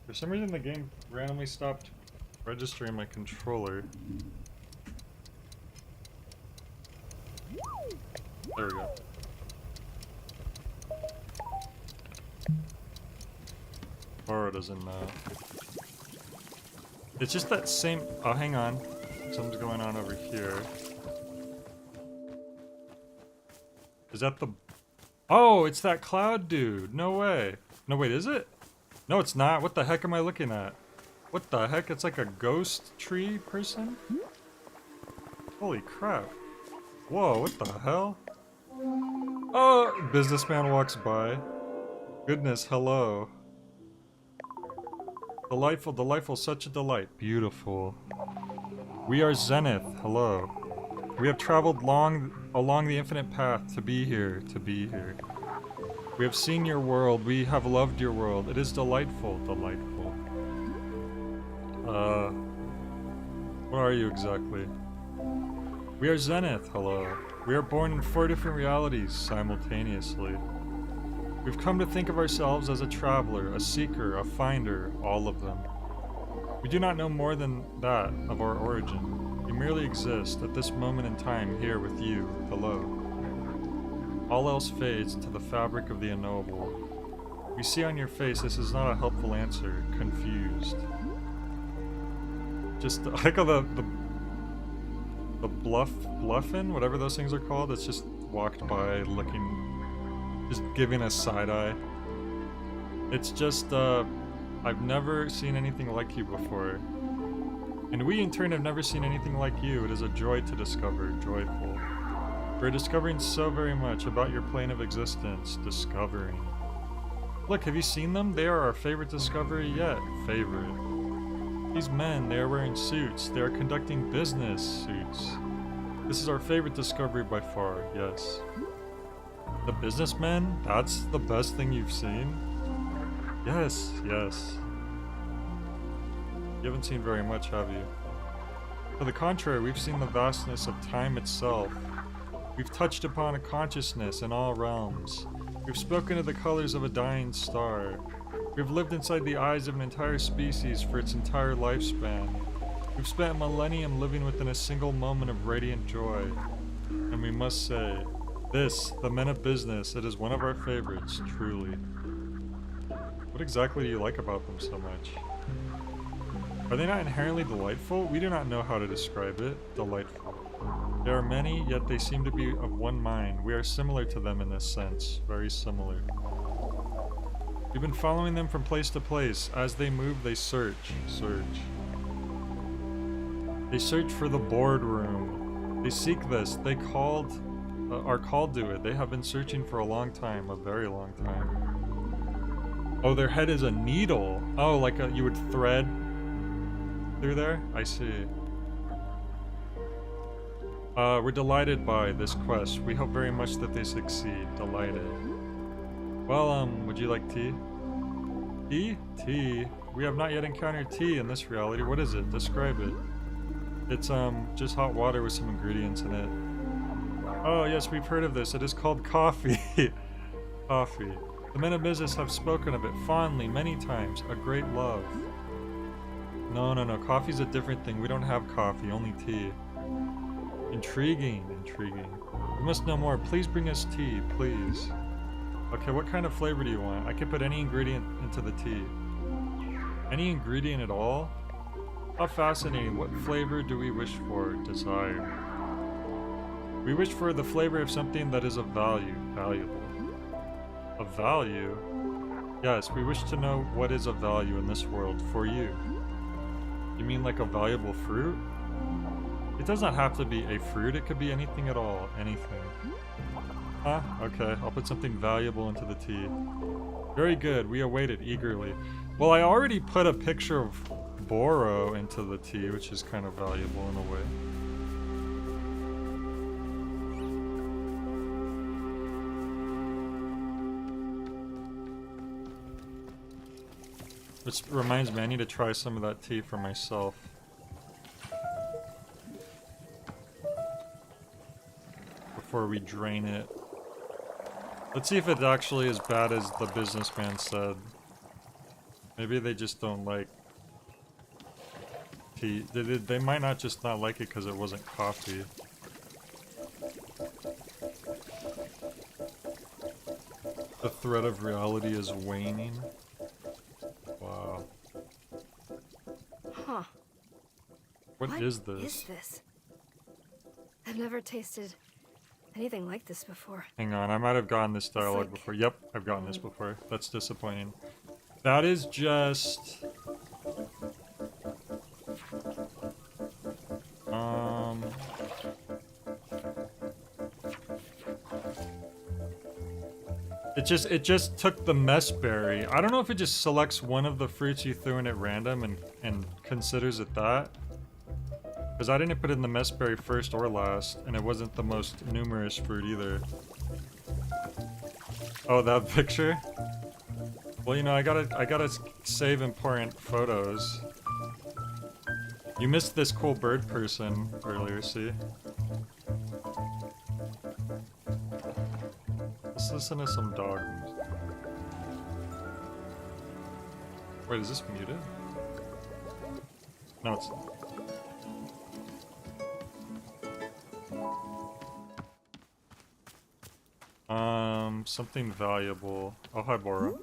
For some reason the game randomly stopped registering my controller. There we go. Laura doesn't know. It's just that same— oh, hang on. Something's going on over here. Is that the— oh, it's that cloud dude! No way! No, wait, is it? No, it's not. What the heck am I looking at? What the heck? It's like a ghost tree person? Holy crap. Whoa, what the hell? Oh! Businessman walks by. Goodness, hello. Delightful, delightful, such a delight. Beautiful. We are Zenith, hello. We have traveled along the infinite path to be here, We have seen your world, we have loved your world. It is delightful, delightful. What are you exactly? We are Zenith, hello. We are born in 4 different realities simultaneously. We've come to think of ourselves as a traveler, a seeker, a finder, all of them. We do not know more than that of our origin. We merely exist at this moment in time here with you, hello. All else fades into the fabric of the unknowable. We see on your face this is not a helpful answer, confused. Just I like how the bluffin, whatever those things are called. It's just walked by, looking, just giving a side eye. It's just I've never seen anything like you before, and we in turn have never seen anything like you. It is a joy to discover, joyful. We're discovering so very much about your plane of existence. Discovering. Look, have you seen them? They are our favorite discovery yet. Favorite. These men, they are wearing suits. They are conducting business suits. This is our favorite discovery by far, yes. The businessmen? That's the best thing you've seen? Yes, yes. You haven't seen very much, have you? To the contrary, we've seen the vastness of time itself. We've touched upon a consciousness in all realms. We've spoken of the colors of a dying star. We've lived inside the eyes of an entire species for its entire lifespan. We've spent a millennium living within a single moment of radiant joy. And we must say, this, the men of business, it is one of our favorites, truly. What exactly do you like about them so much? Are they not inherently delightful? We do not know how to describe it. Delightful. There are many, yet they seem to be of one mind. We are similar to them in this sense. Very similar. We've been following them from place to place. As they move, they search. Search. They search for the boardroom. They seek this. They are called to it. They have been searching for a long time. A very long time. Oh, their head is a needle. Oh, like you would thread through there? I see. We're delighted by this quest. We hope very much that they succeed. Delighted. Well, would you like tea? Tea? Tea? We have not yet encountered tea in this reality. What is it? Describe it. It's, just hot water with some ingredients in it. Oh, yes, we've heard of this. It is called coffee. Coffee. The men of business have spoken of it fondly many times. A great love. No, no, no. Coffee's a different thing. We don't have coffee, only tea. Intriguing, intriguing. We must know more. Please bring us tea, please. Okay, what kind of flavor do you want? I can put any ingredient into the tea. Any ingredient at all? How fascinating. What flavor do we wish for? Desire. We wish for the flavor of something that is of value. Valuable. Of value? Yes, we wish to know what is of value in this world for you. You mean like a valuable fruit? It does not have to be a fruit, it could be anything at all. Anything. Huh? Okay, I'll put something valuable into the tea. Very good, we await it eagerly. Well, I already put a picture of Boro into the tea, which is kind of valuable in a way. Which reminds me, I need to try some of that tea for myself. Before we drain it. Let's see if it's actually as bad as the businessman said. Maybe they just don't like tea. They might not just not like it because it wasn't coffee. The thread of reality is waning. Wow. Huh. What is this? What is this? I've never tasted anything like this before. Hang on, I might have gotten this dialogue like... before. Yep, I've gotten this before. That's disappointing. That is just... It just took the mess berry. I don't know if it just selects one of the fruits you threw in at random and considers it that. Because I didn't put in the mess berry first or last, and it wasn't the most numerous fruit either. Oh, that picture? Well, you know, I gotta save important photos. You missed this cool bird person earlier, see? Let's listen to some dog music. Wait, is this muted? No, it's not. Something valuable. Oh, hi, Bora.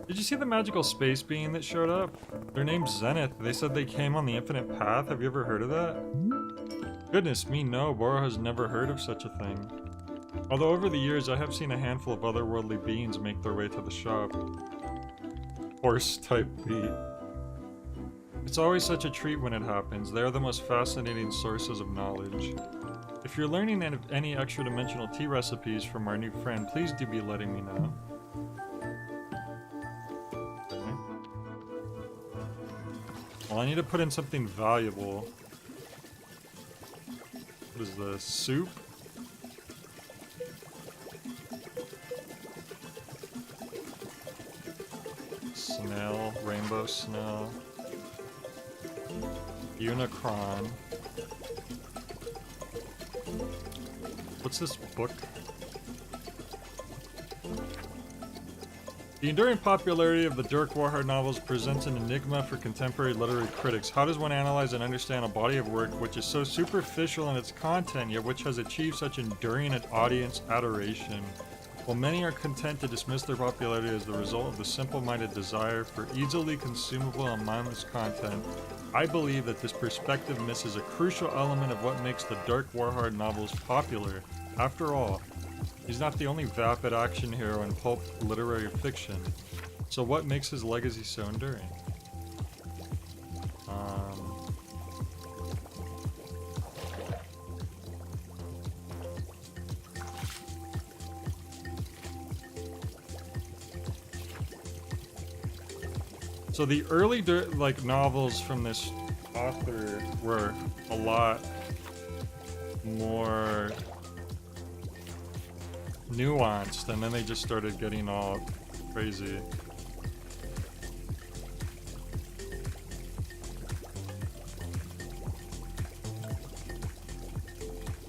Did you see the magical space being that showed up? Their name's Zenith. They said they came on the Infinite Path. Have you ever heard of that? Goodness me, no. Boro has never heard of such a thing. Although over the years, I have seen a handful of otherworldly beings make their way to the shop. Horse-type beat. It's always such a treat when it happens. They are the most fascinating sources of knowledge. If you're learning any extra-dimensional tea recipes from our new friend, please do be letting me know. Okay. Well, I need to put in something valuable. What is this? Soup? Snail, rainbow snail, Unicron. What's this book? The enduring popularity of the Dirk Warhard novels presents an enigma for contemporary literary critics. How does one analyze and understand a body of work which is so superficial in its content, yet which has achieved such enduring audience adoration? While many are content to dismiss their popularity as the result of the simple-minded desire for easily consumable and mindless content, I believe that this perspective misses a crucial element of what makes the Dirk Warhard novels popular. After all, he's not the only vapid action hero in pulp literary fiction. So what makes his legacy so enduring? So the early novels from this author were a lot more nuanced, and then they just started getting all crazy.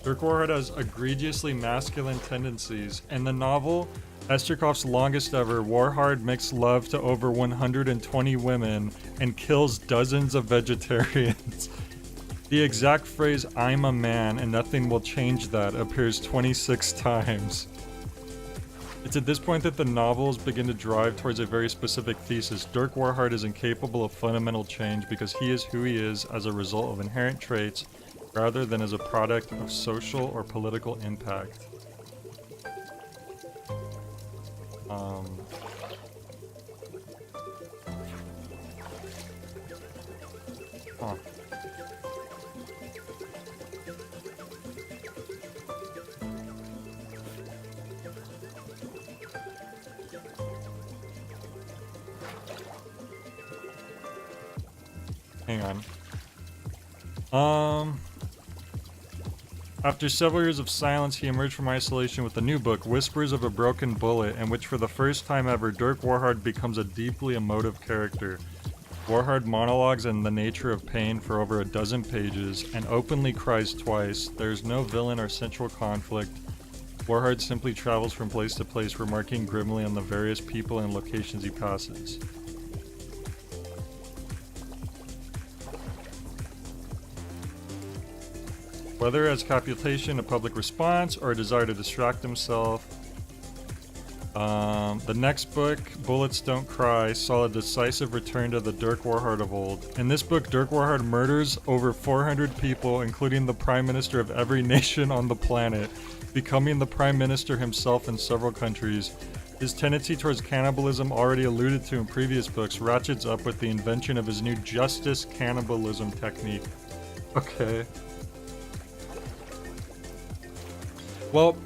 Dirk Warhard has egregiously masculine tendencies. In the novel Esterkoff's Longest Ever, Warhard makes love to over 120 women and kills dozens of vegetarians. The exact phrase, "I'm a man and nothing will change that," appears 26 times. It's at this point that the novels begin to drive towards a very specific thesis. Dirk Warhard is incapable of fundamental change because he is who he is as a result of inherent traits rather than as a product of social or political impact. Huh. Hang on. After several years of silence, he emerged from isolation with a new book, Whispers of a Broken Bullet, in which for the first time ever, Dirk Warhard becomes a deeply emotive character. Warhard monologues on the nature of pain for over a dozen pages, and openly cries twice. There is no villain or central conflict. Warhard simply travels from place to place, remarking grimly on the various people and locations he passes. Whether as capitation, a public response, or a desire to distract himself. The next book, Bullets Don't Cry, saw a decisive return to the Dirk Warhard of old. In this book, Dirk Warhard murders over 400 people, including the Prime Minister of every nation on the planet, becoming the Prime Minister himself in several countries. His tendency towards cannibalism, already alluded to in previous books, ratchets up with the invention of his new justice cannibalism technique. Okay. Well,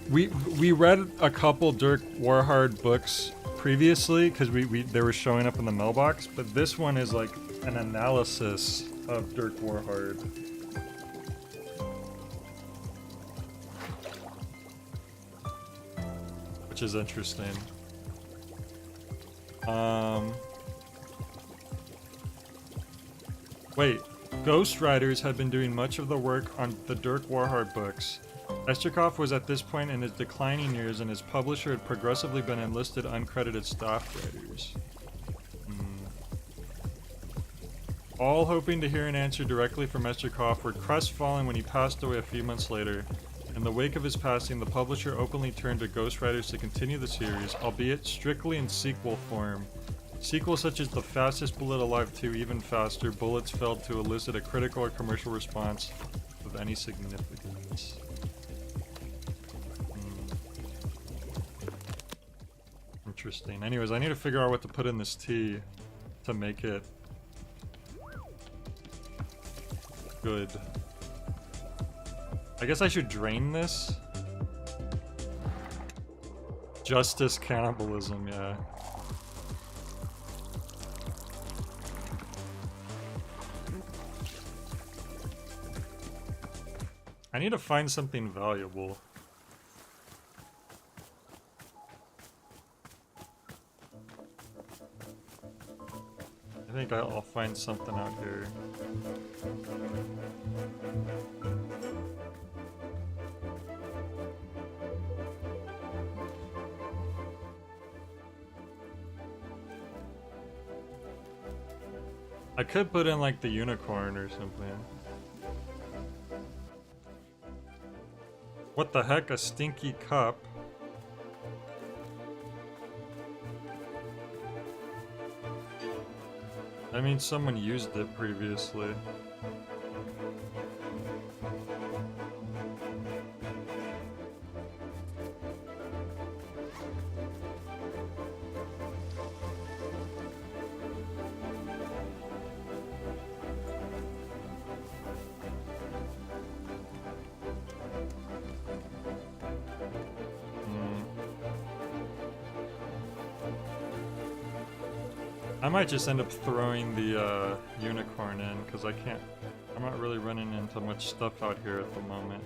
we read a couple Dirk Warhard books previously because they were showing up in the mailbox, but this one is like an analysis of Dirk Warhard. Which is interesting. Wait, ghostwriters had been doing much of the work on the Dirk Warhard books. Esterkoff was at this point in his declining years, and his publisher had progressively been enlisted uncredited staff writers. All hoping to hear an answer directly from Esterkoff were crestfallen when he passed away a few months later. In the wake of his passing, the publisher openly turned to ghostwriters to continue the series, albeit strictly in sequel form. Sequels such as The Fastest Bullet Alive 2, Even Faster, Bullets failed to elicit a critical or commercial response of any significance. Interesting. Anyways, I need to figure out what to put in this tea to make it good. I guess I should drain this. Justice cannibalism, yeah. I need to find something valuable. I think I'll find something out here. I could put in like the unicorn or something. What the heck? A stinky cup? I mean, someone used it previously. I might just end up throwing the unicorn in, because I'm not really running into much stuff out here at the moment.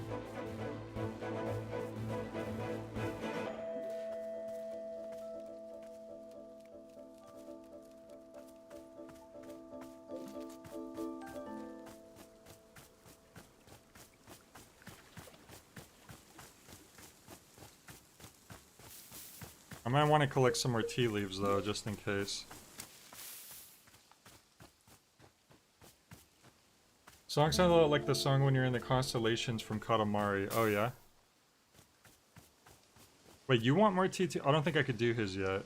I might want to collect some more tea leaves though, just in case. Song sounds a lot like the song when you're in the constellations from Katamari. Oh yeah? Wait, you want more tea too? I don't think I could do his yet.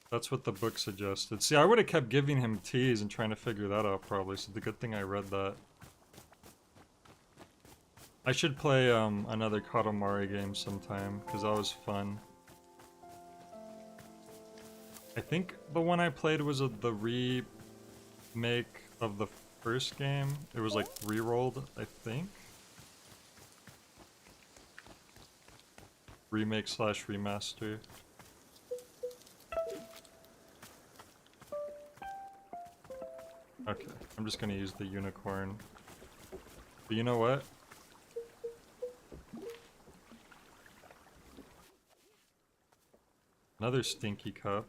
That's what the book suggested. See, I would have kept giving him teas and trying to figure that out probably, so the good thing I read that. I should play another Katamari game sometime, because that was fun. I think the one I played was the remake of the first game. It was like re-rolled, I think. Remake slash remaster. Okay, I'm just gonna use the unicorn. But you know what? Another stinky cup.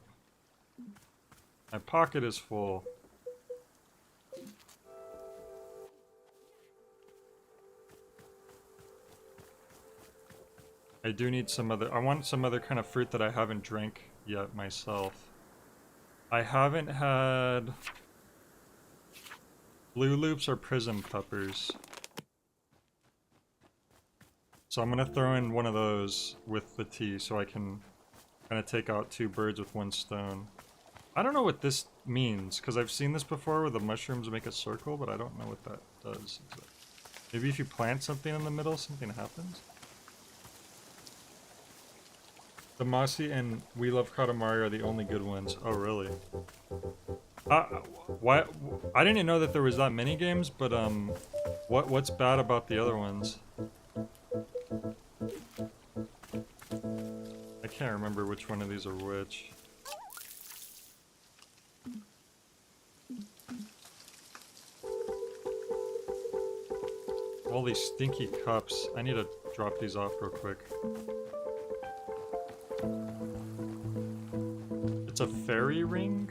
My pocket is full. I do need some other, I want some other kind of fruit that I haven't drank yet myself. I haven't had blue loops or prism peppers. So I'm gonna throw in one of those with the tea so I can kind of take out two birds with one stone. I don't know what this means, because I've seen this before where the mushrooms make a circle, but I don't know what that does. Maybe if you plant something in the middle, something happens? The Mossy and We Love Katamari are the only good ones. Oh, really? Why? I didn't know that there was that many games, but what's bad about the other ones? I can't remember which one of these are which. All these stinky cups. I need to drop these off real quick. It's a fairy ring?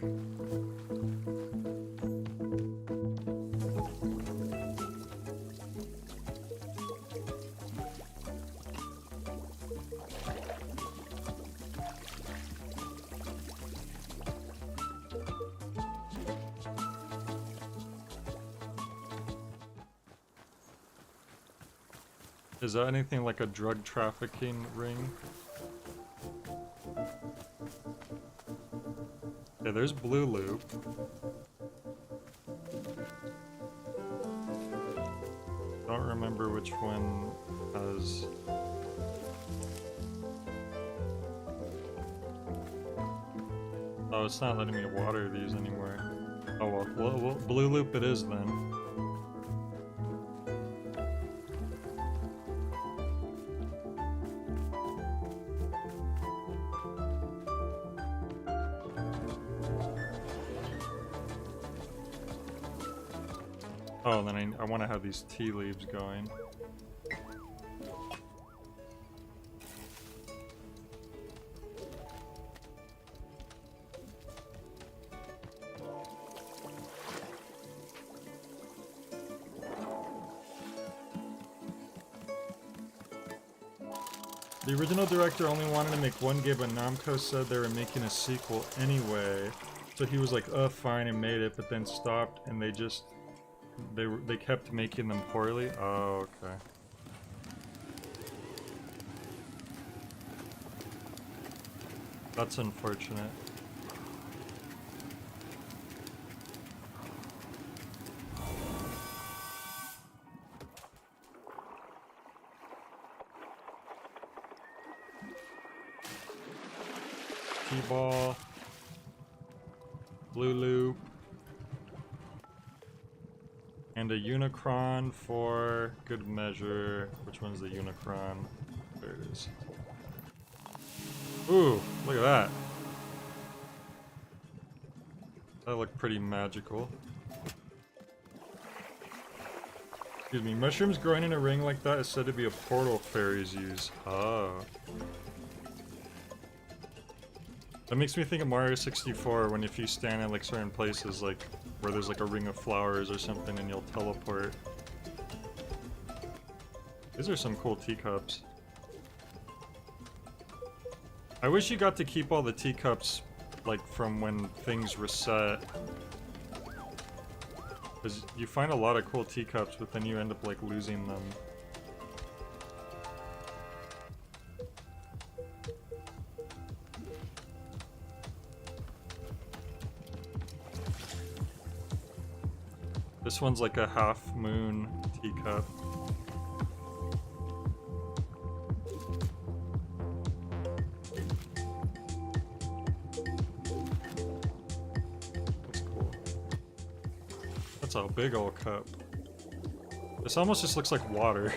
Is that anything like a drug trafficking ring? Okay, there's Blue Loop. Don't remember which one has... Oh, it's not letting me water these anymore. Oh well, Blue Loop it is then. Oh, and then I want to have these tea leaves going. The original director only wanted to make one game, but Namco said they were making a sequel anyway. So he was like, fine, and made it, but then stopped, and they kept making them poorly. Oh, okay. That's unfortunate. T-ball. Blue Loop. And a Unicron for good measure. Which one's the Unicron? There it is. Ooh, look at that. That looked pretty magical. Excuse me, mushrooms growing in a ring like that is said to be a portal fairies use. Oh. That makes me think of Mario 64 when if you stand in like certain places like where there's like a ring of flowers or something and you'll teleport. These are some cool teacups. I wish you got to keep all the teacups like from when things reset. Because you find a lot of cool teacups but then you end up like losing them. This one's like a half moon teacup. That's cool. That's a big old cup. This almost just looks like water.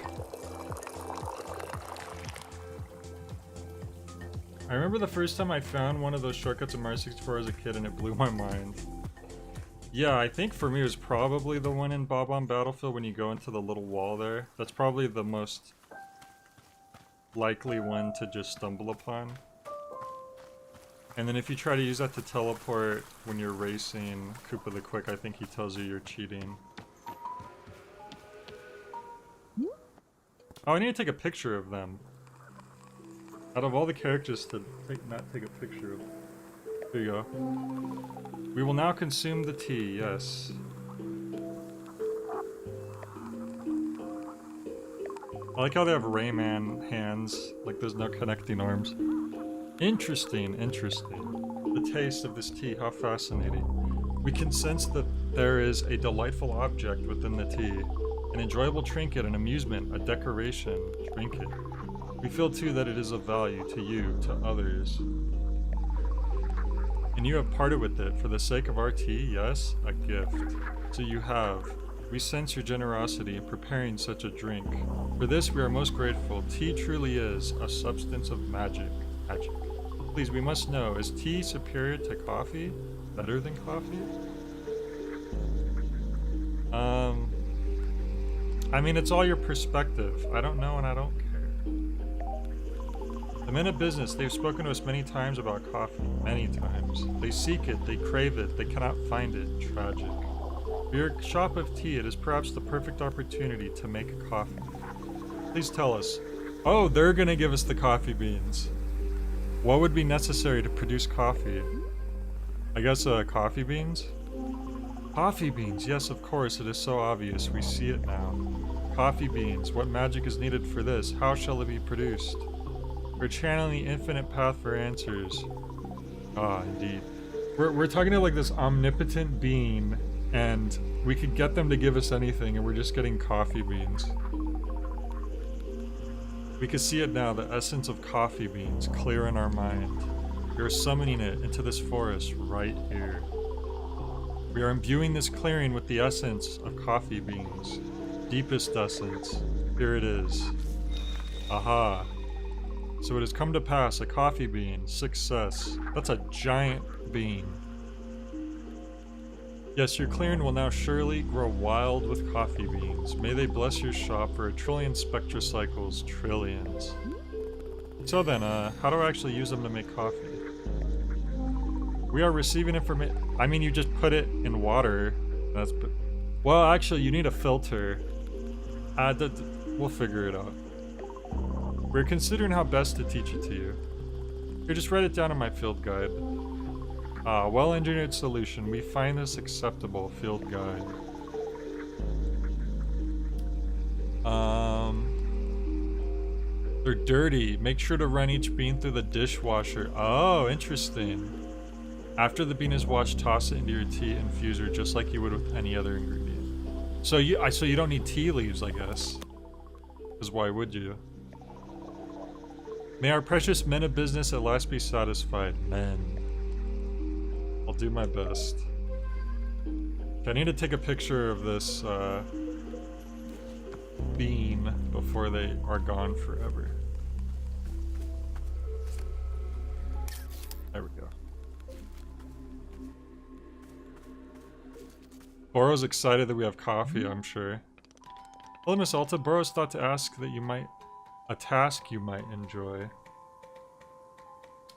I remember the first time I found one of those shortcuts in Mario 64 as a kid and it blew my mind. Yeah, I think for me it was probably the one in Bob-omb Battlefield when you go into the little wall there. That's probably the most likely one to just stumble upon. And then if you try to use that to teleport when you're racing Koopa the Quick, I think he tells you you're cheating. Oh, I need to take a picture of them. Out of all the characters to not take a picture of. There you go. We will now consume the tea, yes. I like how they have Rayman hands, like there's no connecting arms. Interesting, interesting. The taste of this tea, how fascinating. We can sense that there is a delightful object within the tea. An enjoyable trinket, an amusement, a decoration, trinket. We feel too that it is of value to you, to others. And you have parted with it for the sake of our tea, yes? A gift. So you have. We sense your generosity in preparing such a drink. For this we are most grateful. Tea truly is a substance of magic. Magic. Please, we must know, is tea superior to coffee? Better than coffee? I mean, it's all your perspective. I don't know and I don't care. The men of business, they've spoken to us many times about coffee. Many times. They seek it, they crave it, they cannot find it. Tragic. For your shop of tea, it is perhaps the perfect opportunity to make coffee. Please tell us. Oh, they're gonna give us the coffee beans. What would be necessary to produce coffee? I guess, coffee beans? Coffee beans, yes, of course, it is so obvious. We see it now. Coffee beans. What magic is needed for this? How shall it be produced? We're channeling the infinite path for answers. Ah, indeed. We're talking to like this omnipotent being, and we could get them to give us anything, and we're just getting coffee beans. We can see it now, the essence of coffee beans, clear in our mind. We are summoning it into this forest right here. We are imbuing this clearing with the essence of coffee beans. Deepest essence. Here it is. Aha. So it has come to pass, a coffee bean. Success. That's a giant bean. Yes, your clearing will now surely grow wild with coffee beans. May they bless your shop for 1,000,000,000 spectrocycles, trillions. So then, how do I actually use them to make coffee? We are receiving information. I mean, you just put it in water. That's. Well, actually, you need a filter. We'll figure it out. We're considering how best to teach it to you. Here, just write it down in my field guide. Well-engineered solution. We find this acceptable. Field guide. They're dirty. Make sure to run each bean through the dishwasher. Oh, interesting. After the bean is washed, toss it into your tea infuser just like you would with any other ingredient. So you don't need tea leaves, I guess. Because why would you? May our precious men of business at last be satisfied. Men. I'll do my best. Okay, I need to take a picture of this bean before they are gone forever. There we go. Boro's excited that we have coffee, I'm sure. Hello, Miss Alta. Boro's thought to ask that you might... a task you might enjoy.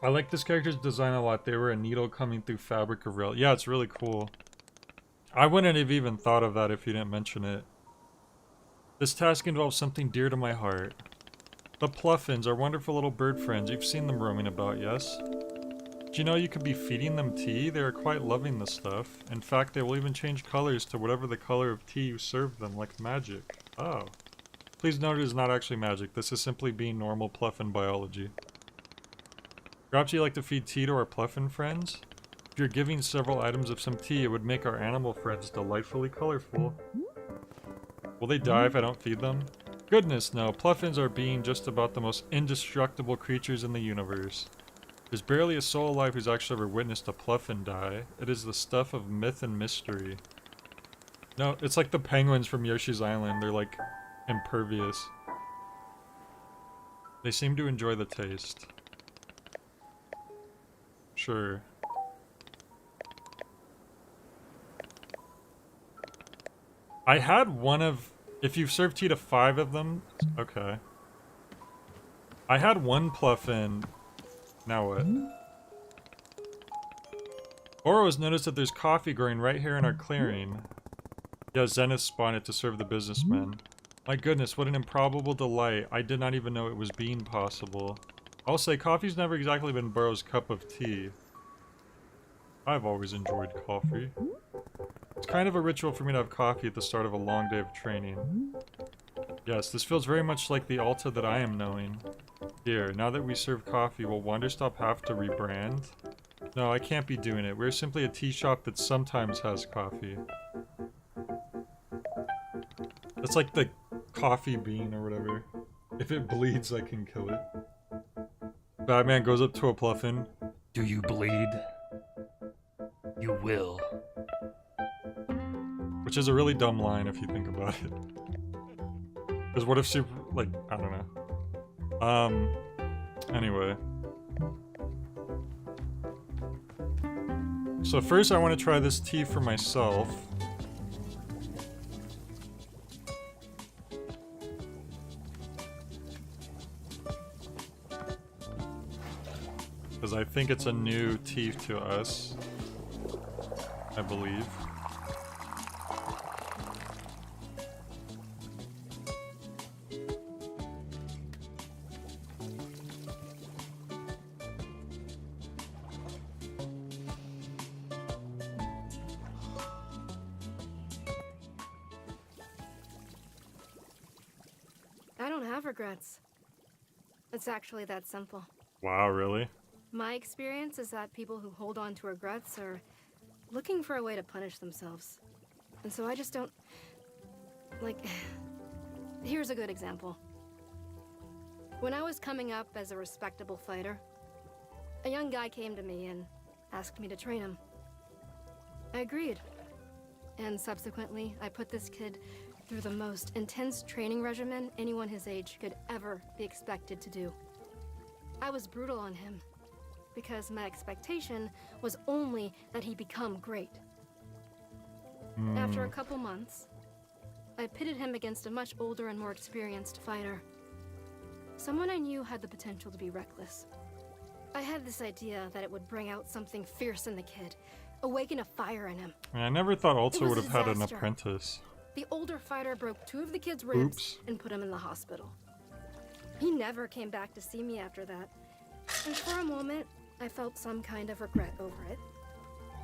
I like this character's design a lot. They were a needle coming through fabric of rail. Yeah, it's really cool. I wouldn't have even thought of that if you didn't mention it. This task involves something dear to my heart. The Pluffins, our wonderful little bird friends. You've seen them roaming about, yes? Do you know you could be feeding them tea? They are quite loving the stuff. In fact, they will even change colors to whatever the color of tea you serve them, like magic. Oh. Please note it is not actually magic. This is simply being normal Pluffin biology. Perhaps you'd like to feed tea to our Pluffin friends? If you're giving several items of some tea, it would make our animal friends delightfully colorful. Will they die if I don't feed them? Goodness, no. Pluffins are being just about the most indestructible creatures in the universe. There's barely a soul alive who's actually ever witnessed a Pluffin die. It is the stuff of myth and mystery. No, it's like the penguins from Yoshi's Island. They're like impervious. They seem to enjoy the taste. Sure. I had one of... If you've served tea to 5 of them... Okay. I had one Pluffin... Now what? Oro has noticed that there's coffee growing right here in our clearing. Yeah, Zenith spawned it to serve the businessmen. My goodness, what an improbable delight. I did not even know it was being possible. I'll say, coffee's never exactly been Burrow's cup of tea. I've always enjoyed coffee. It's kind of a ritual for me to have coffee at the start of a long day of training. Yes, this feels very much like the Alta that I am knowing. Here, now that we serve coffee, will Wanderstop have to rebrand? No, I can't be doing it. We're simply a tea shop that sometimes has coffee. It's like the coffee bean or whatever. If it bleeds, I can kill it. Batman goes up to a Pluffin. Do you bleed? You will. Which is a really dumb line if you think about it. Because what if super... like, I don't know. Anyway. So first I want to try this tea for myself. Because I think it's a new tea to us. I believe. I don't have regrets. It's actually that simple. Wow, really? My experience is that people who hold on to regrets are looking for a way to punish themselves. And so I just don't... Like, here's a good example. When I was coming up as a respectable fighter, a young guy came to me and asked me to train him. I agreed. And subsequently, I put this kid through the most intense training regimen anyone his age could ever be expected to do. I was brutal on him, because my expectation was only that he become great. After a couple months, I pitted him against a much older and more experienced fighter. Someone I knew had the potential to be reckless. I had this idea that it would bring out something fierce in the kid, awaken a fire in him. I never thought Ulta would have had an disaster. apprentice. The older fighter broke 2 of the kid's ribs Oops. and put him in the hospital. He never came back to see me after that. And for a moment, I felt some kind of regret over it.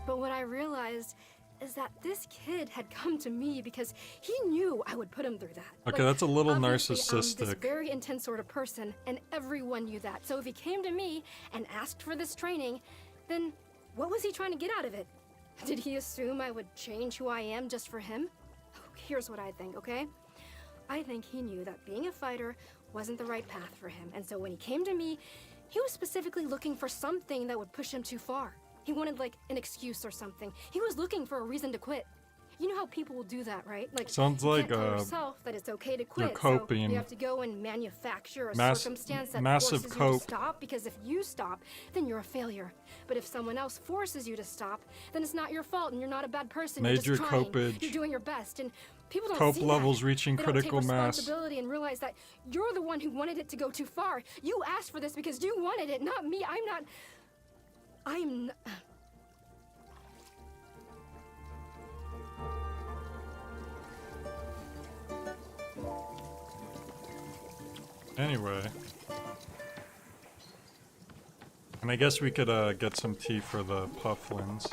But what I realized is that this kid had come to me because he knew I would put him through that. Okay, that's a little obviously, I'm this narcissistic. very intense sort of person, and everyone knew that. So if he came to me and asked for this training, then what was he trying to get out of it? Did he assume I would change who I am just for him? Here's what I think, okay? I think he knew that being a fighter wasn't the right path for him, and so when he came to me, he was specifically looking for something that would push him too far. He wanted, like, an excuse or something. He was looking for a reason to quit. You know how people will do that, right? Like, Sounds you like, can't tell yourself that it's okay to quit, so coping. you have to go and manufacture a circumstance that massive forces you cope. to stop, because if you stop, then you're a failure. But if someone else forces you to stop, then it's not your fault and you're not a bad person. Major you're just trying. copage. You're doing your best, and people don't Cope see levels that. reaching They critical don't take mass. responsibility and realize that you're the one who wanted it to go too far. You asked for this because you wanted it, not me. I'm not... Anyway. And I guess we could get some tea for the pufflins.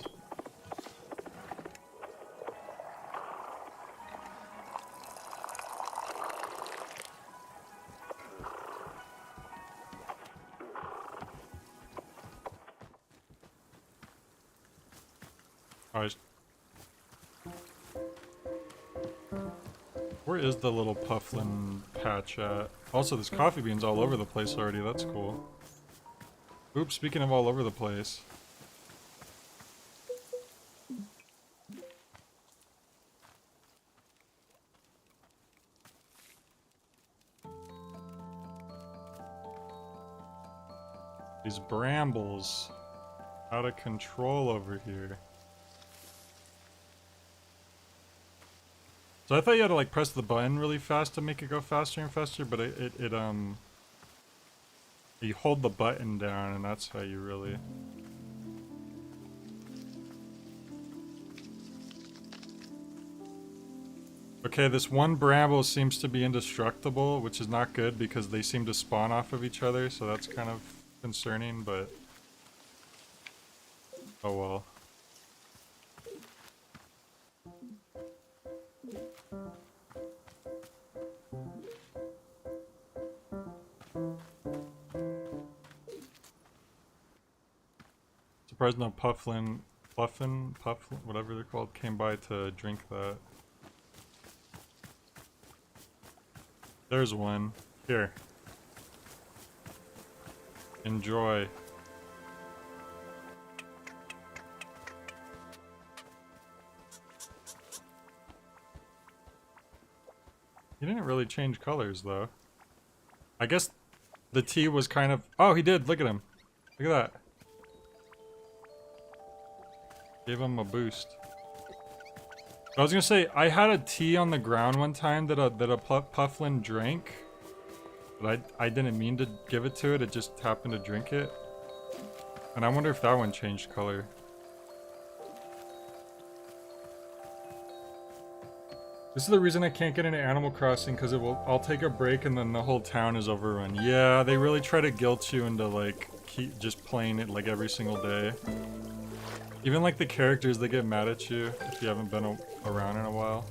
Alright. Where is the little pufflin patch at? Also, there's coffee beans all over the place already. That's cool. Oops, speaking of all over the place. These brambles. Out of control over here. So I thought you had to like press the button really fast to make it go faster and faster, but you hold the button down and that's how you really... Okay, this one bramble seems to be indestructible, which is not good because they seem to spawn off of each other, so that's kind of concerning, but... Oh well. Surprised no pufflin, whatever they're called, came by to drink that. There's one. Here. Enjoy. He didn't really change colors, though. I guess the tea was kind of... Oh, he did! Look at him! Look at that! Gave him a boost. I was gonna say, I had a tea on the ground one time that a pufflin drank. But I didn't mean to give it to it, it just happened to drink it. And I wonder if that one changed color. This is the reason I can't get into Animal Crossing, because I'll take a break and then the whole town is overrun. Yeah, they really try to guilt you into like, keep just playing it like every single day. Even like the characters, they get mad at you if you haven't been around in a while.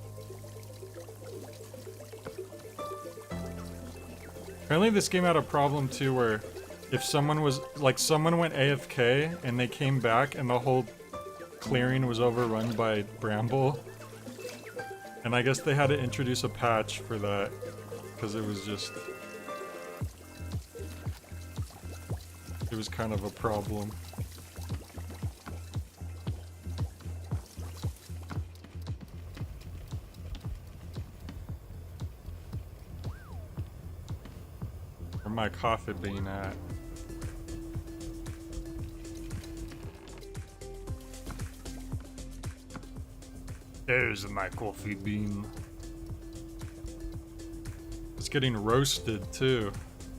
Apparently this game had a problem too where if someone was, like someone went AFK and they came back and the whole clearing was overrun by bramble. And I guess they had to introduce a patch for that because it was just... It was kind of a problem. Where my coffee bean at? There's my coffee bean. It's getting roasted too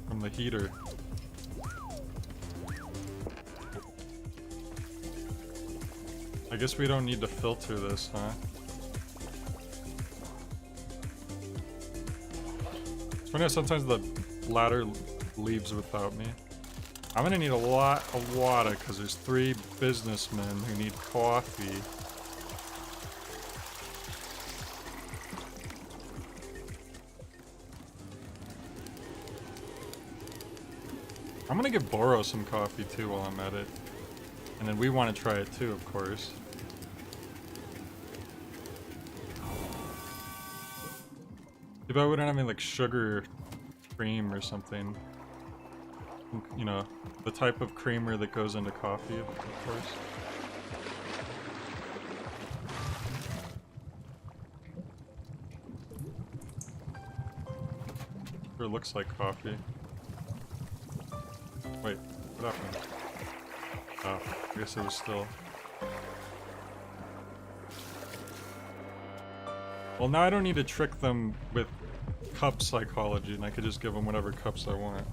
from the heater. I guess we don't need to filter this, huh? It's funny how sometimes the ladder leaves without me. I'm gonna need a lot of water because there's 3 businessmen who need coffee. I'm gonna give Boro some coffee too while I'm at it. And then we want to try it too, of course. Too bad we don't have any like sugar cream or something. You know, the type of creamer that goes into coffee, of course. Sure looks like coffee. Wait, what happened? Oh, I guess it was still... Well, now I don't need to trick them with cup psychology, and I could just give them whatever cups I want.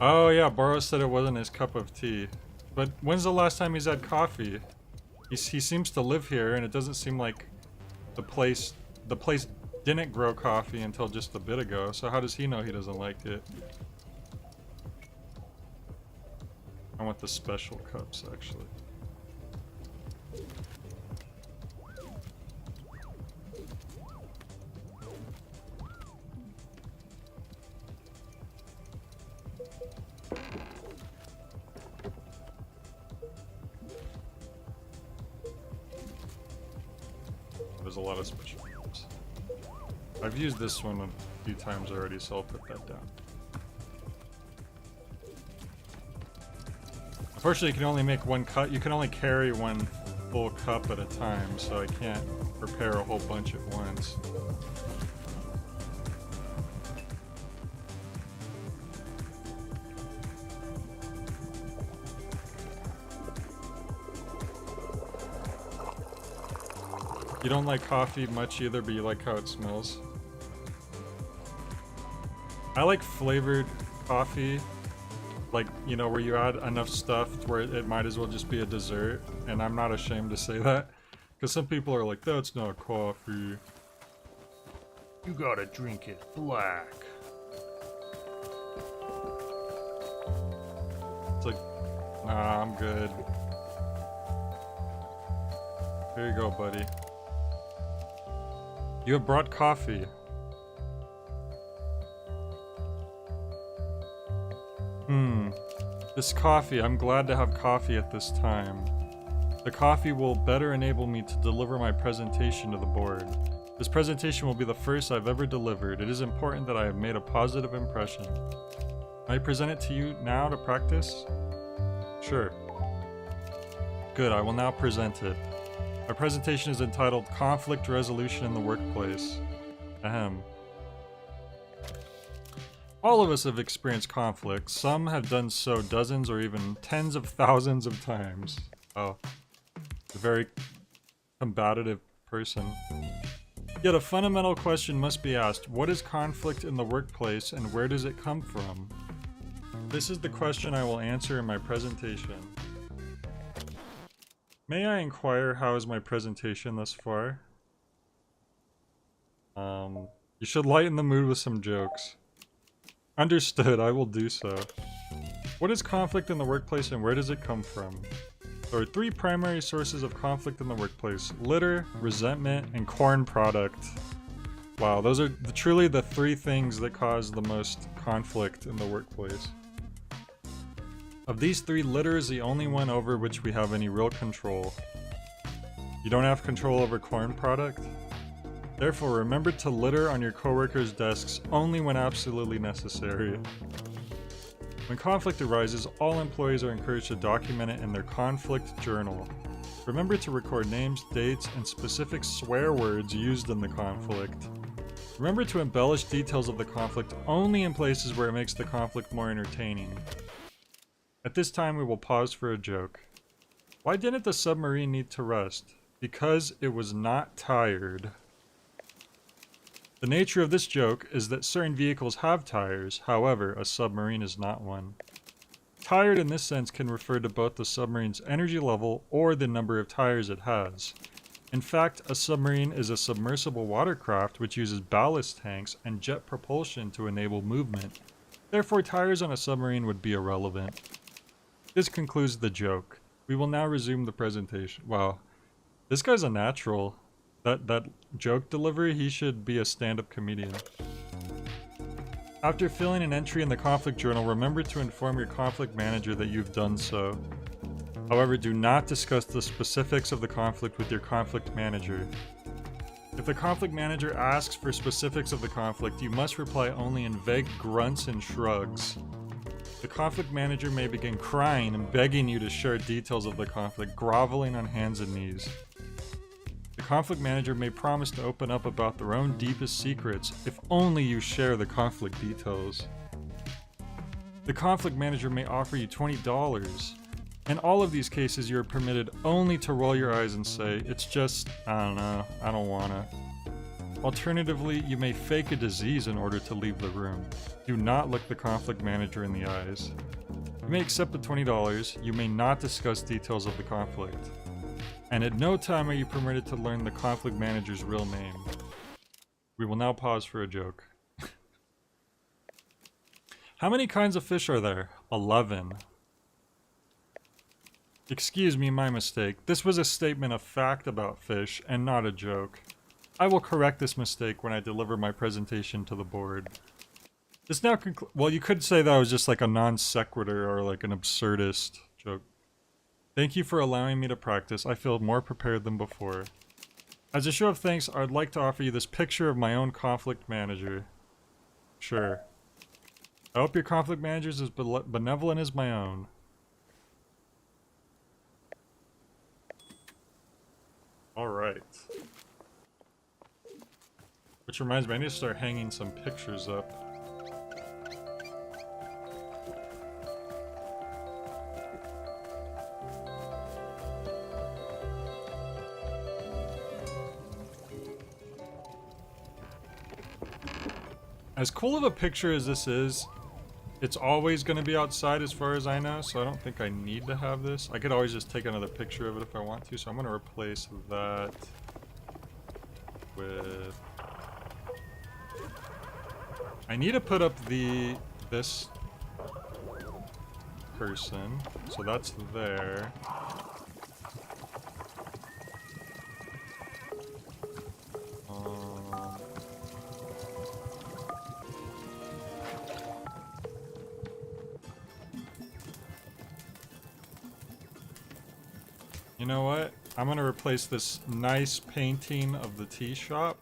Oh yeah, Boros said it wasn't his cup of tea. But when's the last time he's had coffee? He seems to live here, and it doesn't seem like the place didn't grow coffee until just a bit ago, so how does he know he doesn't like it? I want the special cups, actually. There's a lot of special cups. I've used this one a few times already, so I'll put that down. Unfortunately, you can only make one cup. You can only carry one full cup at a time, so I can't prepare a whole bunch at once. You don't like coffee much either, but you like how it smells. I like flavored coffee. Like, you know, where you add enough stuff to where it might as well just be a dessert. And I'm not ashamed to say that. Because some people are like, that's not coffee. You gotta drink it black. It's like, nah, I'm good. Here you go, buddy. You have brought coffee. This coffee, I'm glad to have coffee at this time. The coffee will better enable me to deliver my presentation to the board. This presentation will be the first I've ever delivered. It is important that I have made a positive impression. May I present it to you now to practice? Sure. Good, I will now present it. My presentation is entitled Conflict Resolution in the Workplace. Ahem. All of us have experienced conflict. Some have done so dozens or even tens of thousands of times. Oh. A very combative person. Yet a fundamental question must be asked. What is conflict in the workplace and where does it come from? This is the question I will answer in my presentation. May I inquire how is my presentation thus far? You should lighten the mood with some jokes. Understood, I will do so. What is conflict in the workplace and where does it come from? There are 3 primary sources of conflict in the workplace: litter, resentment, and corn product. Wow, those are truly the 3 things that cause the most conflict in the workplace. Of these 3, litter is the only one over which we have any real control. You don't have control over corn product? Therefore, remember to litter on your coworkers' desks only when absolutely necessary. When conflict arises, all employees are encouraged to document it in their conflict journal. Remember to record names, dates, and specific swear words used in the conflict. Remember to embellish details of the conflict only in places where it makes the conflict more entertaining. At this time, we will pause for a joke. Why didn't the submarine need to rest? Because it was not tired. The nature of this joke is that certain vehicles have tires, however, a submarine is not one. Tired in this sense can refer to both the submarine's energy level or the number of tires it has. In fact, a submarine is a submersible watercraft which uses ballast tanks and jet propulsion to enable movement. Therefore, tires on a submarine would be irrelevant. This concludes the joke. We will now resume the presentation. Wow, this guy's a natural. That joke delivery, he should be a stand-up comedian. After filling an entry in the conflict journal, remember to inform your conflict manager that you've done so. However, do not discuss the specifics of the conflict with your conflict manager. If the conflict manager asks for specifics of the conflict, you must reply only in vague grunts and shrugs. The conflict manager may begin crying and begging you to share details of the conflict, groveling on hands and knees. The conflict manager may promise to open up about their own deepest secrets if only you share the conflict details. The conflict manager may offer you $20. In all of these cases, you are permitted only to roll your eyes and say, "It's just, I don't know, I don't wanna." Alternatively, you may fake a disease in order to leave the room. Do not look the conflict manager in the eyes. You may accept the $20, you may not discuss details of the conflict. And at no time are you permitted to learn the conflict manager's real name. We will now pause for a joke. How many kinds of fish are there? 11. Excuse me, my mistake. This was a statement of fact about fish and not a joke. I will correct this mistake when I deliver my presentation to the board. This now well, you could say that was just like a non sequitur or like an absurdist joke. Thank you for allowing me to practice. I feel more prepared than before. As a show of thanks, I'd like to offer you this picture of my own conflict manager. Sure. I hope your conflict manager is as benevolent as my own. Alright. Which reminds me, I need to start hanging some pictures up. As cool of a picture as this is, it's always going to be outside as far as I know, so I don't think I need to have this. I could always just take another picture of it if I want to, so I'm going to replace that with... I need to put up this person, so that's there. You know what? I'm gonna replace this nice painting of the tea shop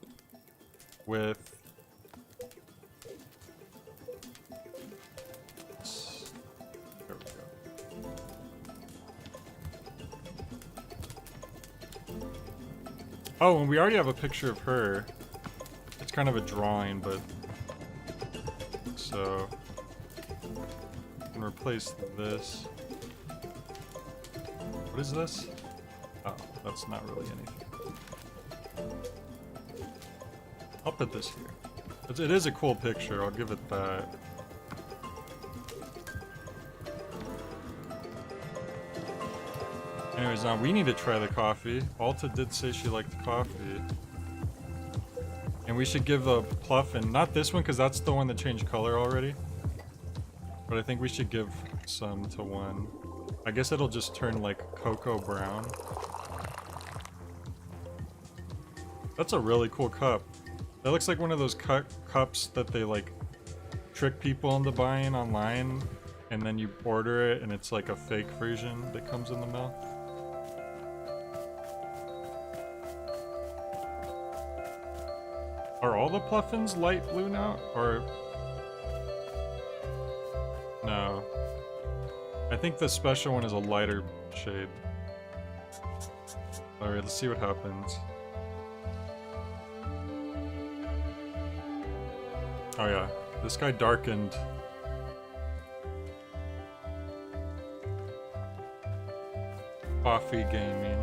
with there we go. Oh, and we already have a picture of her. It's kind of a drawing, but so I can replace this. What is this? Oh, that's not really anything. I'll put this here. It is a cool picture, I'll give it that. Anyways, now we need to try the coffee. Alta did say she liked coffee. And we should give a Pluffin, not this one because that's the one that changed color already. But I think we should give some to one. I guess it'll just turn like cocoa brown. That's a really cool cup. That looks like one of those cups that they like trick people into buying online, and then you order it and it's like a fake version that comes in the mail. Are all the Pluffins light blue now? Or... no. I think the special one is a lighter shade. Alright, let's see what happens. Oh yeah, this guy darkened. Coffee gaming.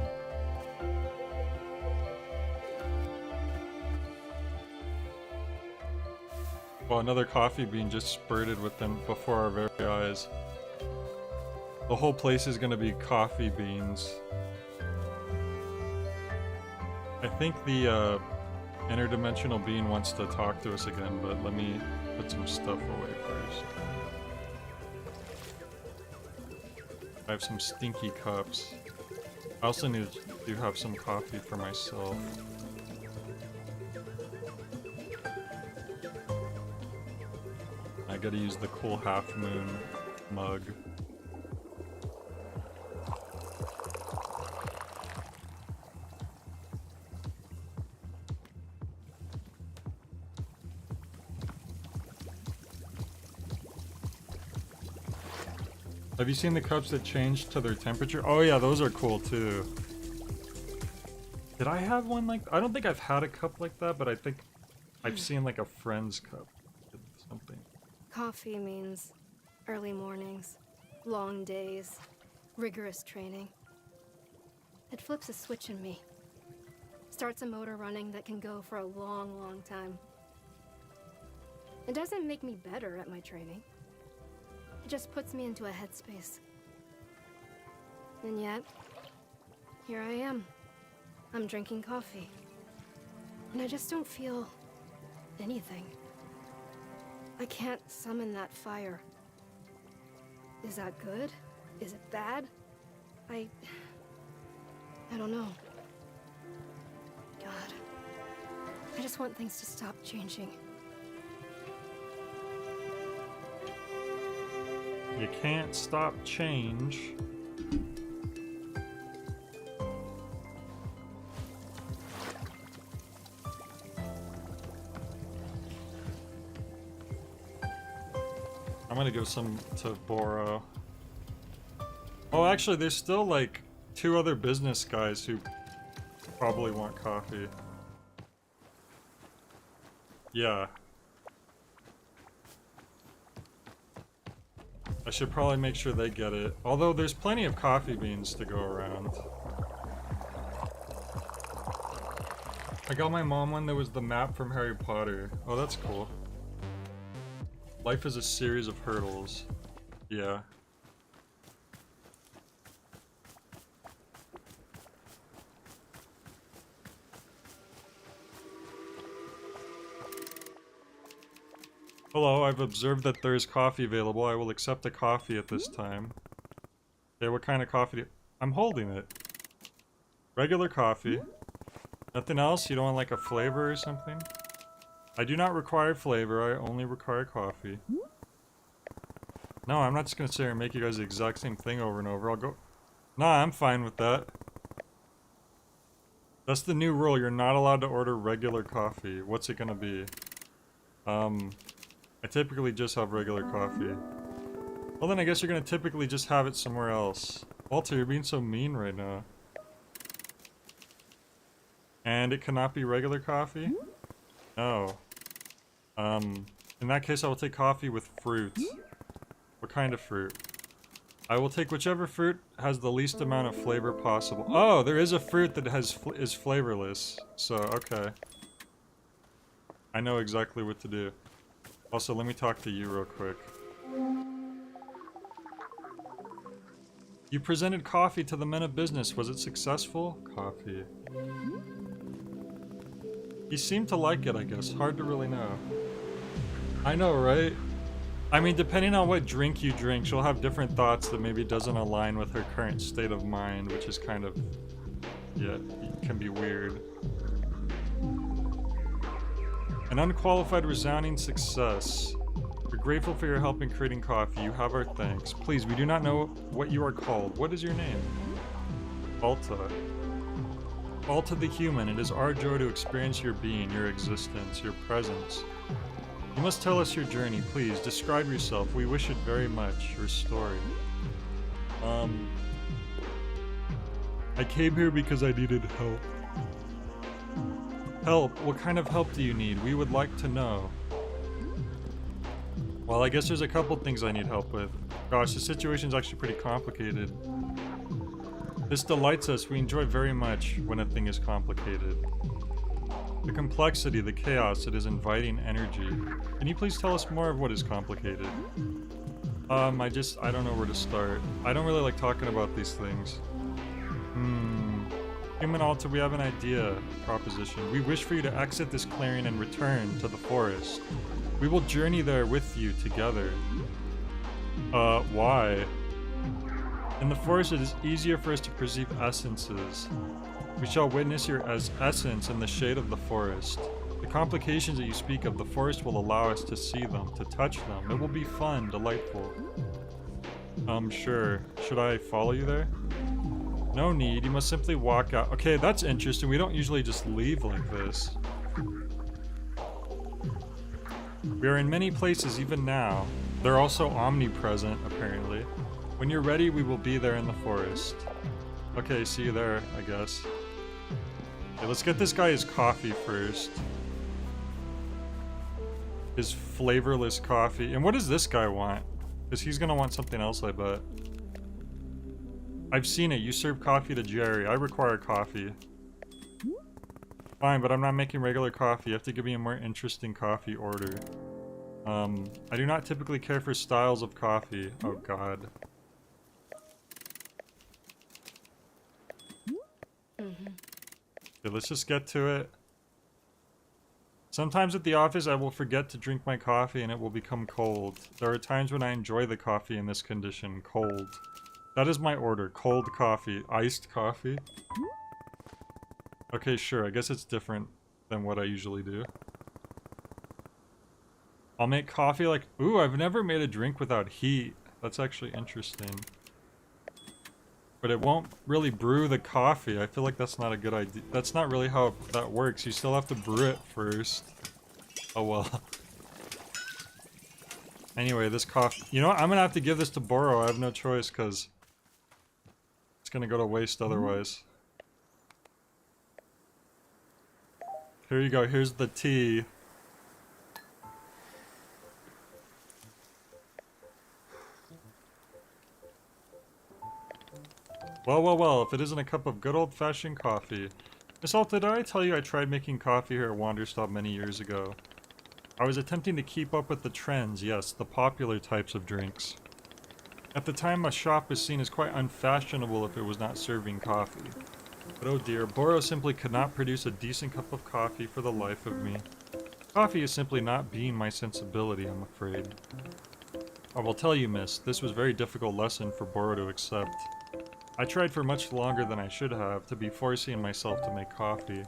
Well, another coffee bean just spurted within before our very eyes. The whole place is gonna be coffee beans. I think the interdimensional being wants to talk to us again, but let me put some stuff away first. I have some stinky cups. I also need to have some coffee for myself. I gotta use the cool half moon mug. Have you seen the cups that change to their temperature? Oh yeah, those are cool too. Did I have one like... I don't think I've had a cup like that, but I think I've seen like a friend's cup. Something. Coffee means early mornings, long days, rigorous training. It flips a switch in me. Starts a motor running that can go for a long, long time. It doesn't make me better at my training. It just puts me into a headspace. And yet, here I am. I'm drinking coffee. And I just don't feel anything. I can't summon that fire. Is that good? Is it bad? I don't know. God. I just want things to stop changing. You can't stop change. I'm gonna give some to Boro. Oh, actually, there's still like 2 other business guys who probably want coffee. Yeah. I should probably make sure they get it. Although there's plenty of coffee beans to go around. I got my mom one that was the map from Harry Potter. Oh, that's cool. Life is a series of hurdles. Yeah. Hello, I've observed that there is coffee available. I will accept a coffee at this time. Okay, what kind of coffee do you... I'm holding it. Regular coffee. Nothing else? You don't want like a flavor or something? I do not require flavor, I only require coffee. No, I'm not just gonna sit here and make you guys the exact same thing over and over. I'll go... Nah, I'm fine with that. That's the new rule, you're not allowed to order regular coffee. What's it gonna be? I typically just have regular coffee. Well then I guess you're gonna typically just have it somewhere else. Walter, you're being so mean right now. And it cannot be regular coffee? No. In that case I will take coffee with fruit. What kind of fruit? I will take whichever fruit has the least amount of flavor possible. Oh, there is a fruit that is flavorless. So, okay. I know exactly what to do. Also, let me talk to you real quick. You presented coffee to the men of business. Was it successful? Coffee. He seemed to like it, I guess. Hard to really know. I know, right? I mean, depending on what drink you drink, she'll have different thoughts that maybe doesn't align with her current state of mind, which is kind of... yeah, it can be weird. An unqualified resounding success. We're grateful for your help in creating coffee. You have our thanks. Please, we do not know what you are called. What is your name? Alta. Alta the human, it is our joy to experience your being, your existence, your presence. You must tell us your journey, please. Describe yourself. We wish it very much. Your story. I came here because I needed help. Help? What kind of help do you need? We would like to know. Well, I guess there's a couple things I need help with. Gosh, the situation's actually pretty complicated. This delights us. We enjoy very much when a thing is complicated. The complexity, the chaos, it is inviting energy. Can you please tell us more of what is complicated? I don't know where to start. I don't really like talking about these things. Human Alta, we have an idea, proposition. We wish for you to exit this clearing and return to the forest. We will journey there with you together. Why? In the forest, it is easier for us to perceive essences. We shall witness your essence in the shade of the forest. The complications that you speak of, the forest will allow us to see them, to touch them. It will be fun, delightful. Sure. Should I follow you there? No need, you must simply walk out. Okay, that's interesting. We don't usually just leave like this. We are in many places even now. They're also omnipresent, apparently. When you're ready, we will be there in the forest. Okay, see you there, I guess. Okay, let's get this guy his coffee first. His flavorless coffee. And what does this guy want? Because he's gonna want something else, I bet. I've seen it. You serve coffee to Jerry. I require coffee. Fine, but I'm not making regular coffee. You have to give me a more interesting coffee order. I do not typically care for styles of coffee. Oh god. Okay, let's just get to it. Sometimes at the office I will forget to drink my coffee and it will become cold. There are times when I enjoy the coffee in this condition, cold. That is my order, cold coffee, iced coffee. Okay, sure, I guess it's different than what I usually do. I'll make coffee like, ooh, I've never made a drink without heat. That's actually interesting. But it won't really brew the coffee. I feel like that's not a good idea. That's not really how that works. You still have to brew it first. Oh well. Anyway, this coffee... You know what? I'm gonna have to give this to Boro. I have no choice, because... it's gonna go to waste otherwise. Here you go. Here's the tea. Well, well, well, if it isn't a cup of good old-fashioned coffee. Miss Alta, did I tell you I tried making coffee here at Wanderstop many years ago? I was attempting to keep up with the trends, yes, the popular types of drinks. At the time, a shop was seen as quite unfashionable if it was not serving coffee. But oh dear, Boro simply could not produce a decent cup of coffee for the life of me. Coffee is simply not being my sensibility, I'm afraid. I will tell you, miss, this was a very difficult lesson for Boro to accept. I tried for much longer than I should have to be forcing myself to make coffee.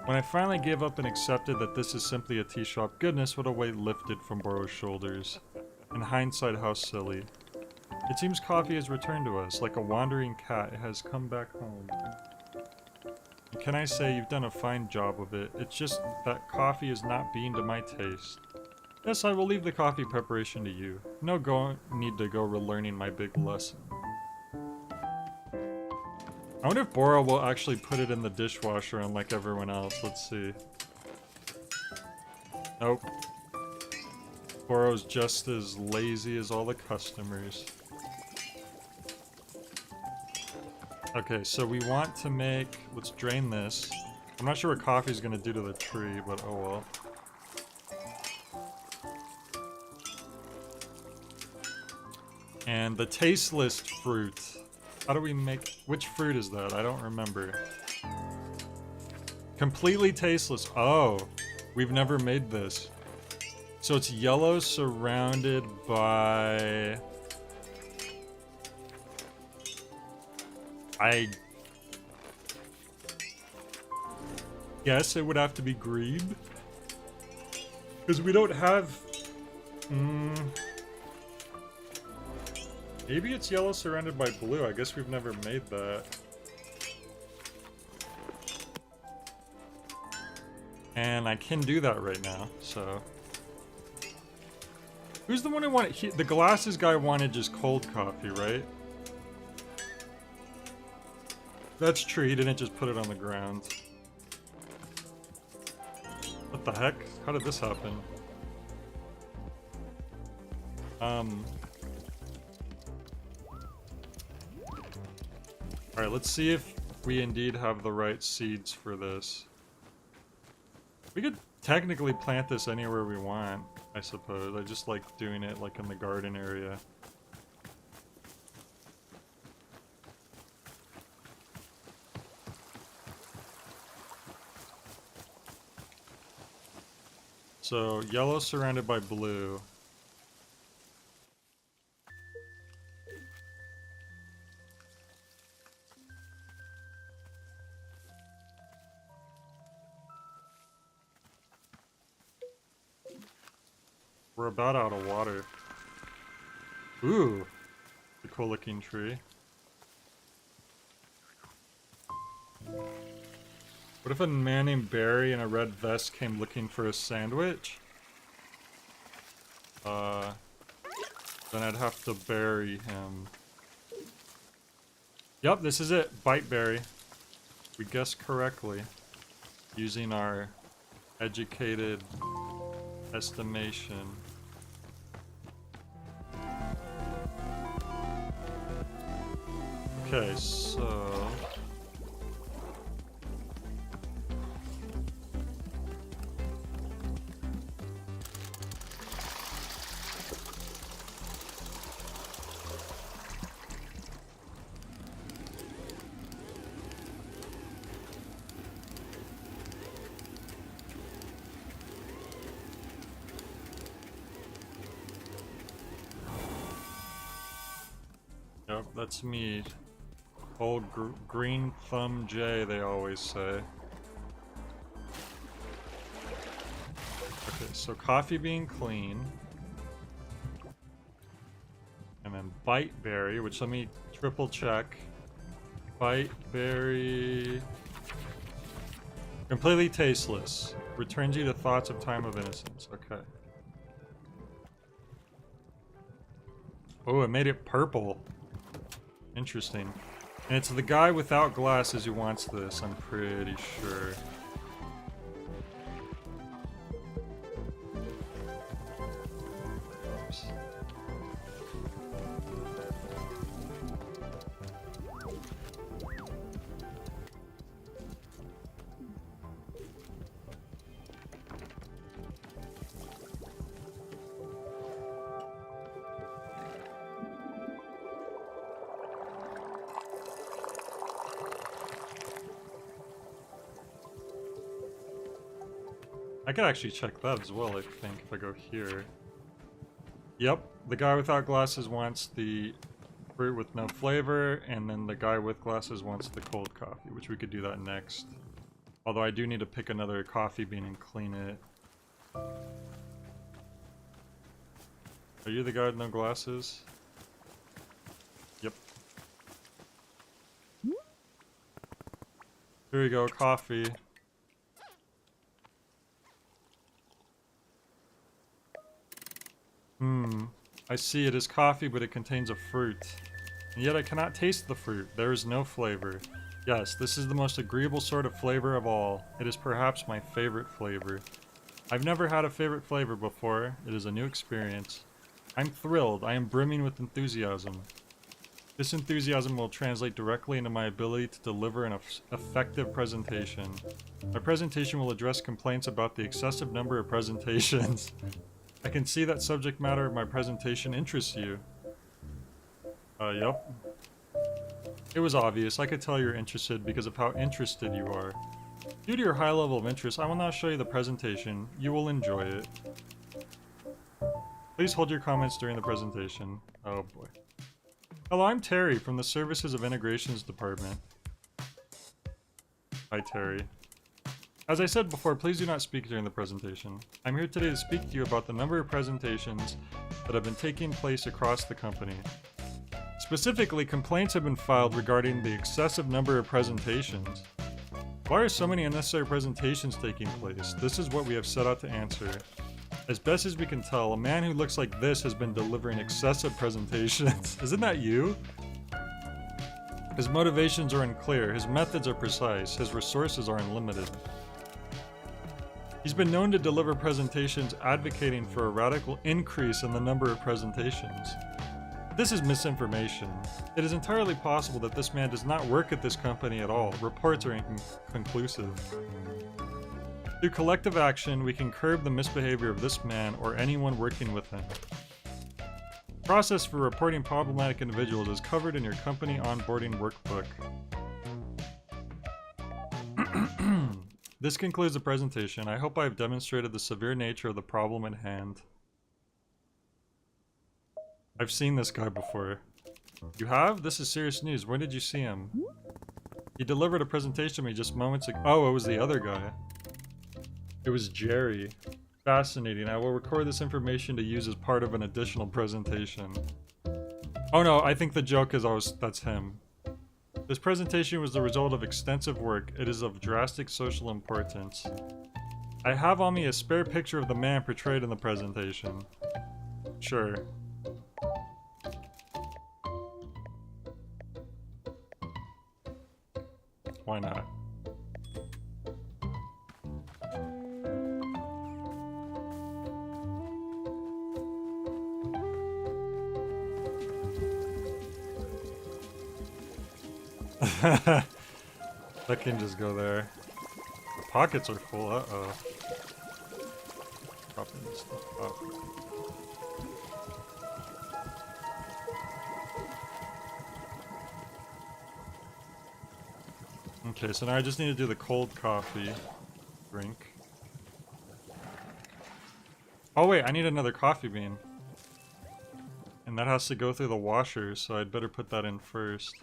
When I finally gave up and accepted that this is simply a tea shop, goodness, what a weight lifted from Boro's shoulders. In hindsight, how silly. It seems coffee has returned to us, like a wandering cat, it has come back home. And can I say, you've done a fine job of it. It's just that coffee is not being to my taste. Yes, I will leave the coffee preparation to you. No need to go relearning my big lesson. I wonder if Boro will actually put it in the dishwasher unlike everyone else. Let's see. Nope. Boro's just as lazy as all the customers. Okay, so we want to make... let's drain this. I'm not sure what coffee's gonna do to the tree, but oh well. And the tasteless fruit. How do we make... which fruit is that? I don't remember. Completely tasteless. Oh, we've never made this. So it's yellow surrounded by... I guess it would have to be green. Because we don't have... maybe it's yellow surrounded by blue. I guess we've never made that. And I can do that right now, so... Who's the one who wanted... the glasses guy wanted just cold coffee, right? That's true, he didn't just put it on the ground. What the heck? How did this happen? Alright, let's see if we indeed have the right seeds for this. We could technically plant this anywhere we want, I suppose. I just like doing it like in the garden area. So, yellow surrounded by blue. We're about out of water. Ooh, a cool looking tree. What if a man named Barry in a red vest came looking for a sandwich? Then I'd have to bury him. Yep, this is it. Bite berry. We guessed correctly. Using our educated estimation. Okay, so... Yep, that's me. Old green thumb J, they always say. Okay, so coffee bean clean. And then bite berry, which let me triple check. Bite berry... completely tasteless. Returns you to thoughts of time of innocence. Okay. Oh, it made it purple. Interesting. And it's the guy without glasses who wants this, I'm pretty sure. Oops. I could actually check that as well, I think, if I go here. Yep, the guy without glasses wants the fruit with no flavor, and then the guy with glasses wants the cold coffee, which we could do that next. Although I do need to pick another coffee bean and clean it. Are you the guy with no glasses? Yep. Here we go, coffee. I see it is coffee, but it contains a fruit. And yet I cannot taste the fruit. There is no flavor. Yes, this is the most agreeable sort of flavor of all. It is perhaps my favorite flavor. I've never had a favorite flavor before. It is a new experience. I'm thrilled. I am brimming with enthusiasm. This enthusiasm will translate directly into my ability to deliver an effective presentation. My presentation will address complaints about the excessive number of presentations. I can see that subject matter of my presentation interests you. Yep. It was obvious. I could tell you're interested because of how interested you are. Due to your high level of interest, I will now show you the presentation. You will enjoy it. Please hold your comments during the presentation. Oh boy. Hello, I'm Terry from the Services of Integrations Department. Hi, Terry. As I said before, please do not speak during the presentation. I'm here today to speak to you about the number of presentations that have been taking place across the company. Specifically, complaints have been filed regarding the excessive number of presentations. Why are so many unnecessary presentations taking place? This is what we have set out to answer. As best as we can tell, a man who looks like this has been delivering excessive presentations. Isn't that you? His motivations are unclear, his methods are precise, his resources are unlimited. He's been known to deliver presentations advocating for a radical increase in the number of presentations. This is misinformation. It is entirely possible that this man does not work at this company at all. Reports are inconclusive. Through collective action, we can curb the misbehavior of this man or anyone working with him. The process for reporting problematic individuals is covered in your company onboarding workbook. This concludes the presentation. I hope I have demonstrated the severe nature of the problem at hand. I've seen this guy before. You have? This is serious news. When did you see him? He delivered a presentation to me just moments ago. Oh, it was the other guy. It was Jerry. Fascinating. I will record this information to use as part of an additional presentation. Oh no, I think the joke is that's him. This presentation was the result of extensive work. It is of drastic social importance. I have on me a spare picture of the man portrayed in the presentation. Sure. Why not? That can just go there. The pockets are full, uh-oh. Dropping this stuff up. Okay, so now I just need to do the cold coffee drink. Oh wait, I need another coffee bean. And that has to go through the washer, so I'd better put that in first.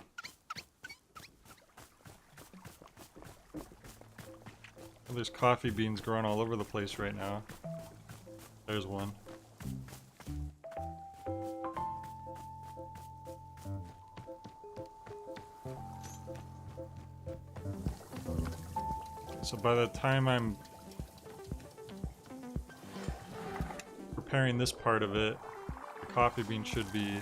There's coffee beans growing all over the place right now. There's one. So by the time I'm preparing this part of it, the coffee bean should be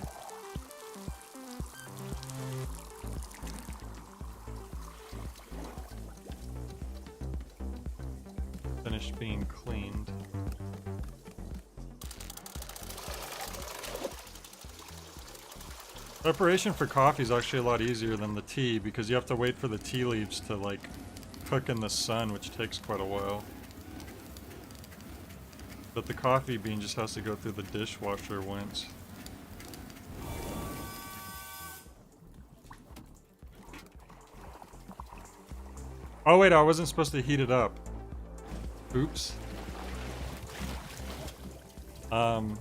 finished being cleaned. Preparation for coffee is actually a lot easier than the tea because you have to wait for the tea leaves to like cook in the sun, which takes quite a while. But the coffee bean just has to go through the dishwasher once. Oh wait, I wasn't supposed to heat it up. Oops. Well,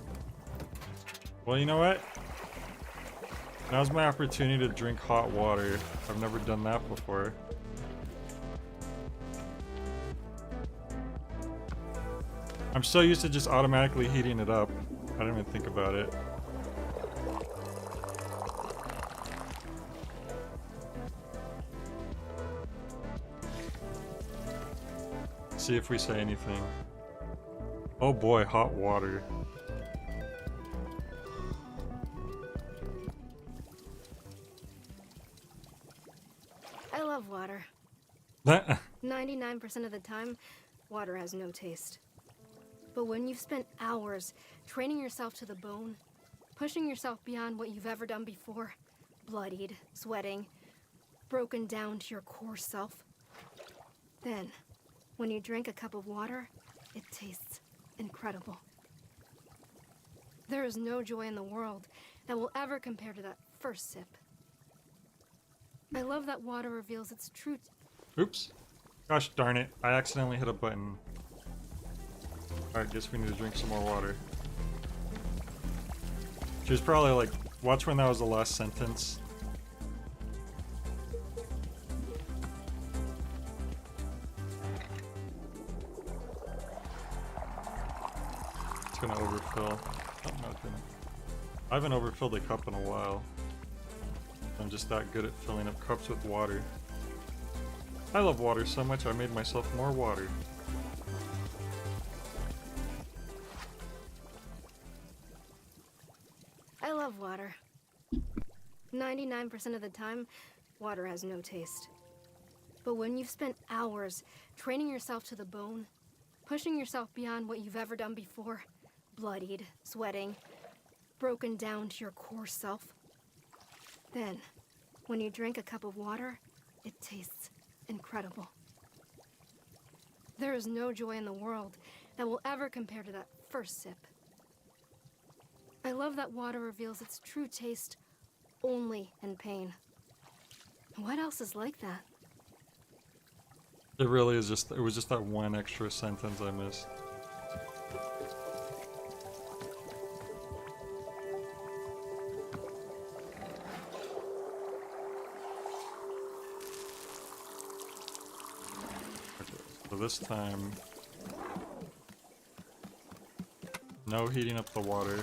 you know what? Now's my opportunity to drink hot water. I've never done that before. I'm so used to just automatically heating it up. I didn't even think about it. See if we say anything. Oh boy, hot water. I love water. 99% of the time, water has no taste. But when you've spent hours training yourself to the bone, pushing yourself beyond what you've ever done before, bloodied, sweating, broken down to your core self, then, when you drink a cup of water, it tastes incredible. There is no joy in the world that will ever compare to that first sip. I love that water reveals its truth. Oops. Gosh darn it, I accidentally hit a button. Alright, guess we need to drink some more water. She was probably like, watch when that was the last sentence. It's gonna overfill. Oh, no, it didn't. I haven't overfilled a cup in a while. I'm just that good at filling up cups with water. I love water so much I made myself more water. I love water. 99% of the time, water has no taste. But when you've spent hours training yourself to the bone, pushing yourself beyond what you've ever done before, bloodied, sweating, broken down to your core self, then, when you drink a cup of water, it tastes incredible. There is no joy in the world that will ever compare to that first sip. I love that water reveals its true taste only in pain. What else is like that? It really is just, it was just that one extra sentence I missed. Okay, so this time, no heating up the water.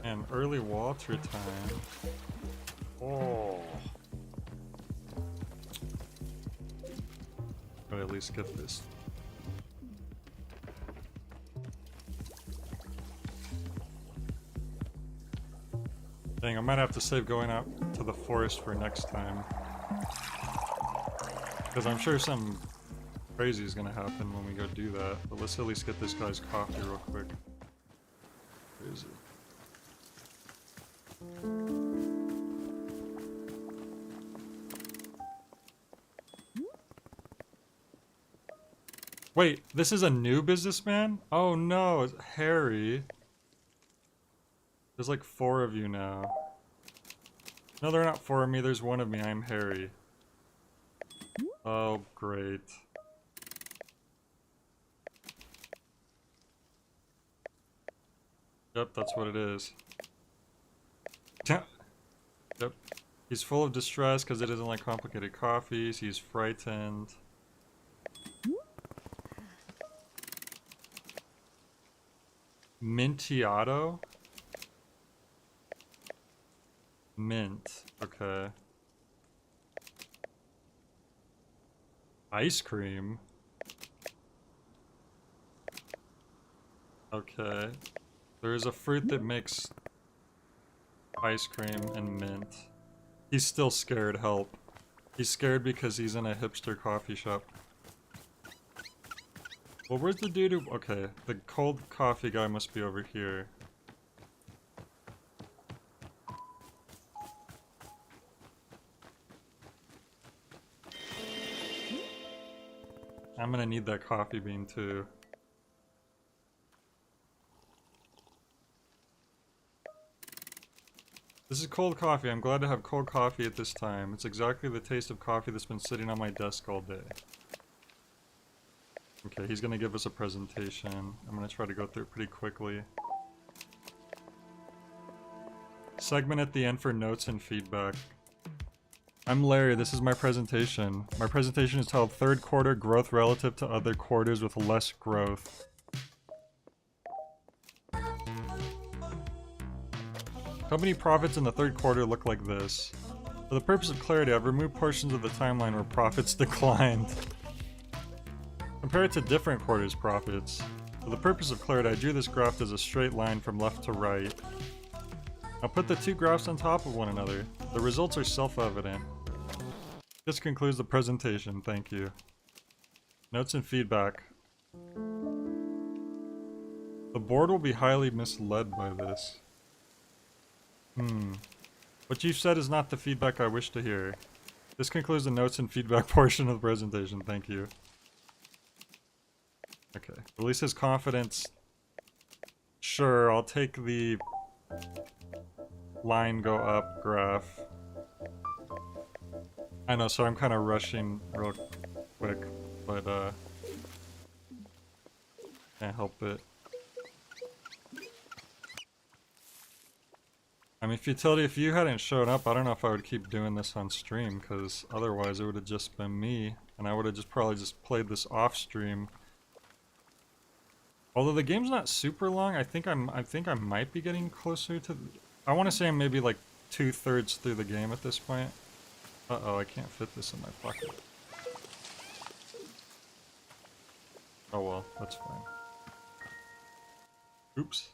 And early water time. Oh. But at least get this. Dang, I might have to save going out to the forest for next time. Because I'm sure something crazy is gonna happen when we go do that. But let's at least get this guy's coffee real quick. Where is it? Wait, this is a new businessman? Oh no, it's Harry. There's like 4 of you now. No, there are not 4 of me, there's 1 of me, I'm Harry. Oh, great. Yep, that's what it is. Yep. He's full of distress because he doesn't like complicated coffees. He's frightened. Mintiato? Mint. Okay. Ice cream? Okay. There is a fruit that makes ice cream and mint. He's still scared, help. He's scared because he's in a hipster coffee shop. Well, where's the dude who... Okay, the cold coffee guy must be over here. I'm gonna need that coffee bean too. This is cold coffee. I'm glad to have cold coffee at this time. It's exactly the taste of coffee that's been sitting on my desk all day. Okay, he's gonna give us a presentation. I'm gonna try to go through it pretty quickly. Segment at the end for notes and feedback. I'm Larry, this is my presentation. My presentation is titled Third Quarter Growth Relative to Other Quarters with Less Growth. Company profits in the third quarter look like this. For the purpose of clarity, I've removed portions of the timeline where profits declined. Compare it to different quarters' profits. For the purpose of clarity, I drew this graph as a straight line from left to right. I'll put the 2 graphs on top of one another. The results are self-evident. This concludes the presentation, thank you. Notes and feedback. The board will be highly misled by this. What you've said is not the feedback I wish to hear. This concludes the notes and feedback portion of the presentation, thank you. Okay, release his confidence. Sure, I'll take the line go up graph. I know, so I'm kind of rushing real quick, but can't help it. I mean, Futility, if you hadn't shown up, I don't know if I would keep doing this on stream, because otherwise it would have just been me, and I would have just probably just played this off stream. Although the game's not super long, I think I might be getting closer to. I want to say I'm maybe like 2/3 through the game at this point. Uh-oh, I can't fit this in my pocket. Oh well, that's fine. Oops.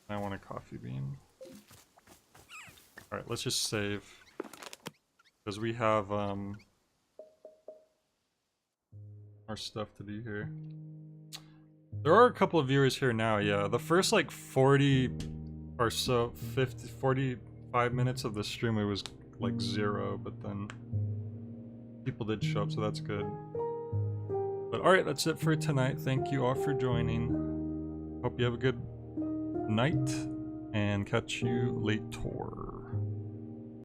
I want a coffee bean. Alright, let's just save. Because we have, our stuff to do here. There are a couple of viewers here now, yeah. The first, like, 40 or so, 45 minutes of the stream, it was, like, 0, but then people did show up, so that's good. But alright, that's it for tonight. Thank you all for joining. Hope you have a good night, and catch you later.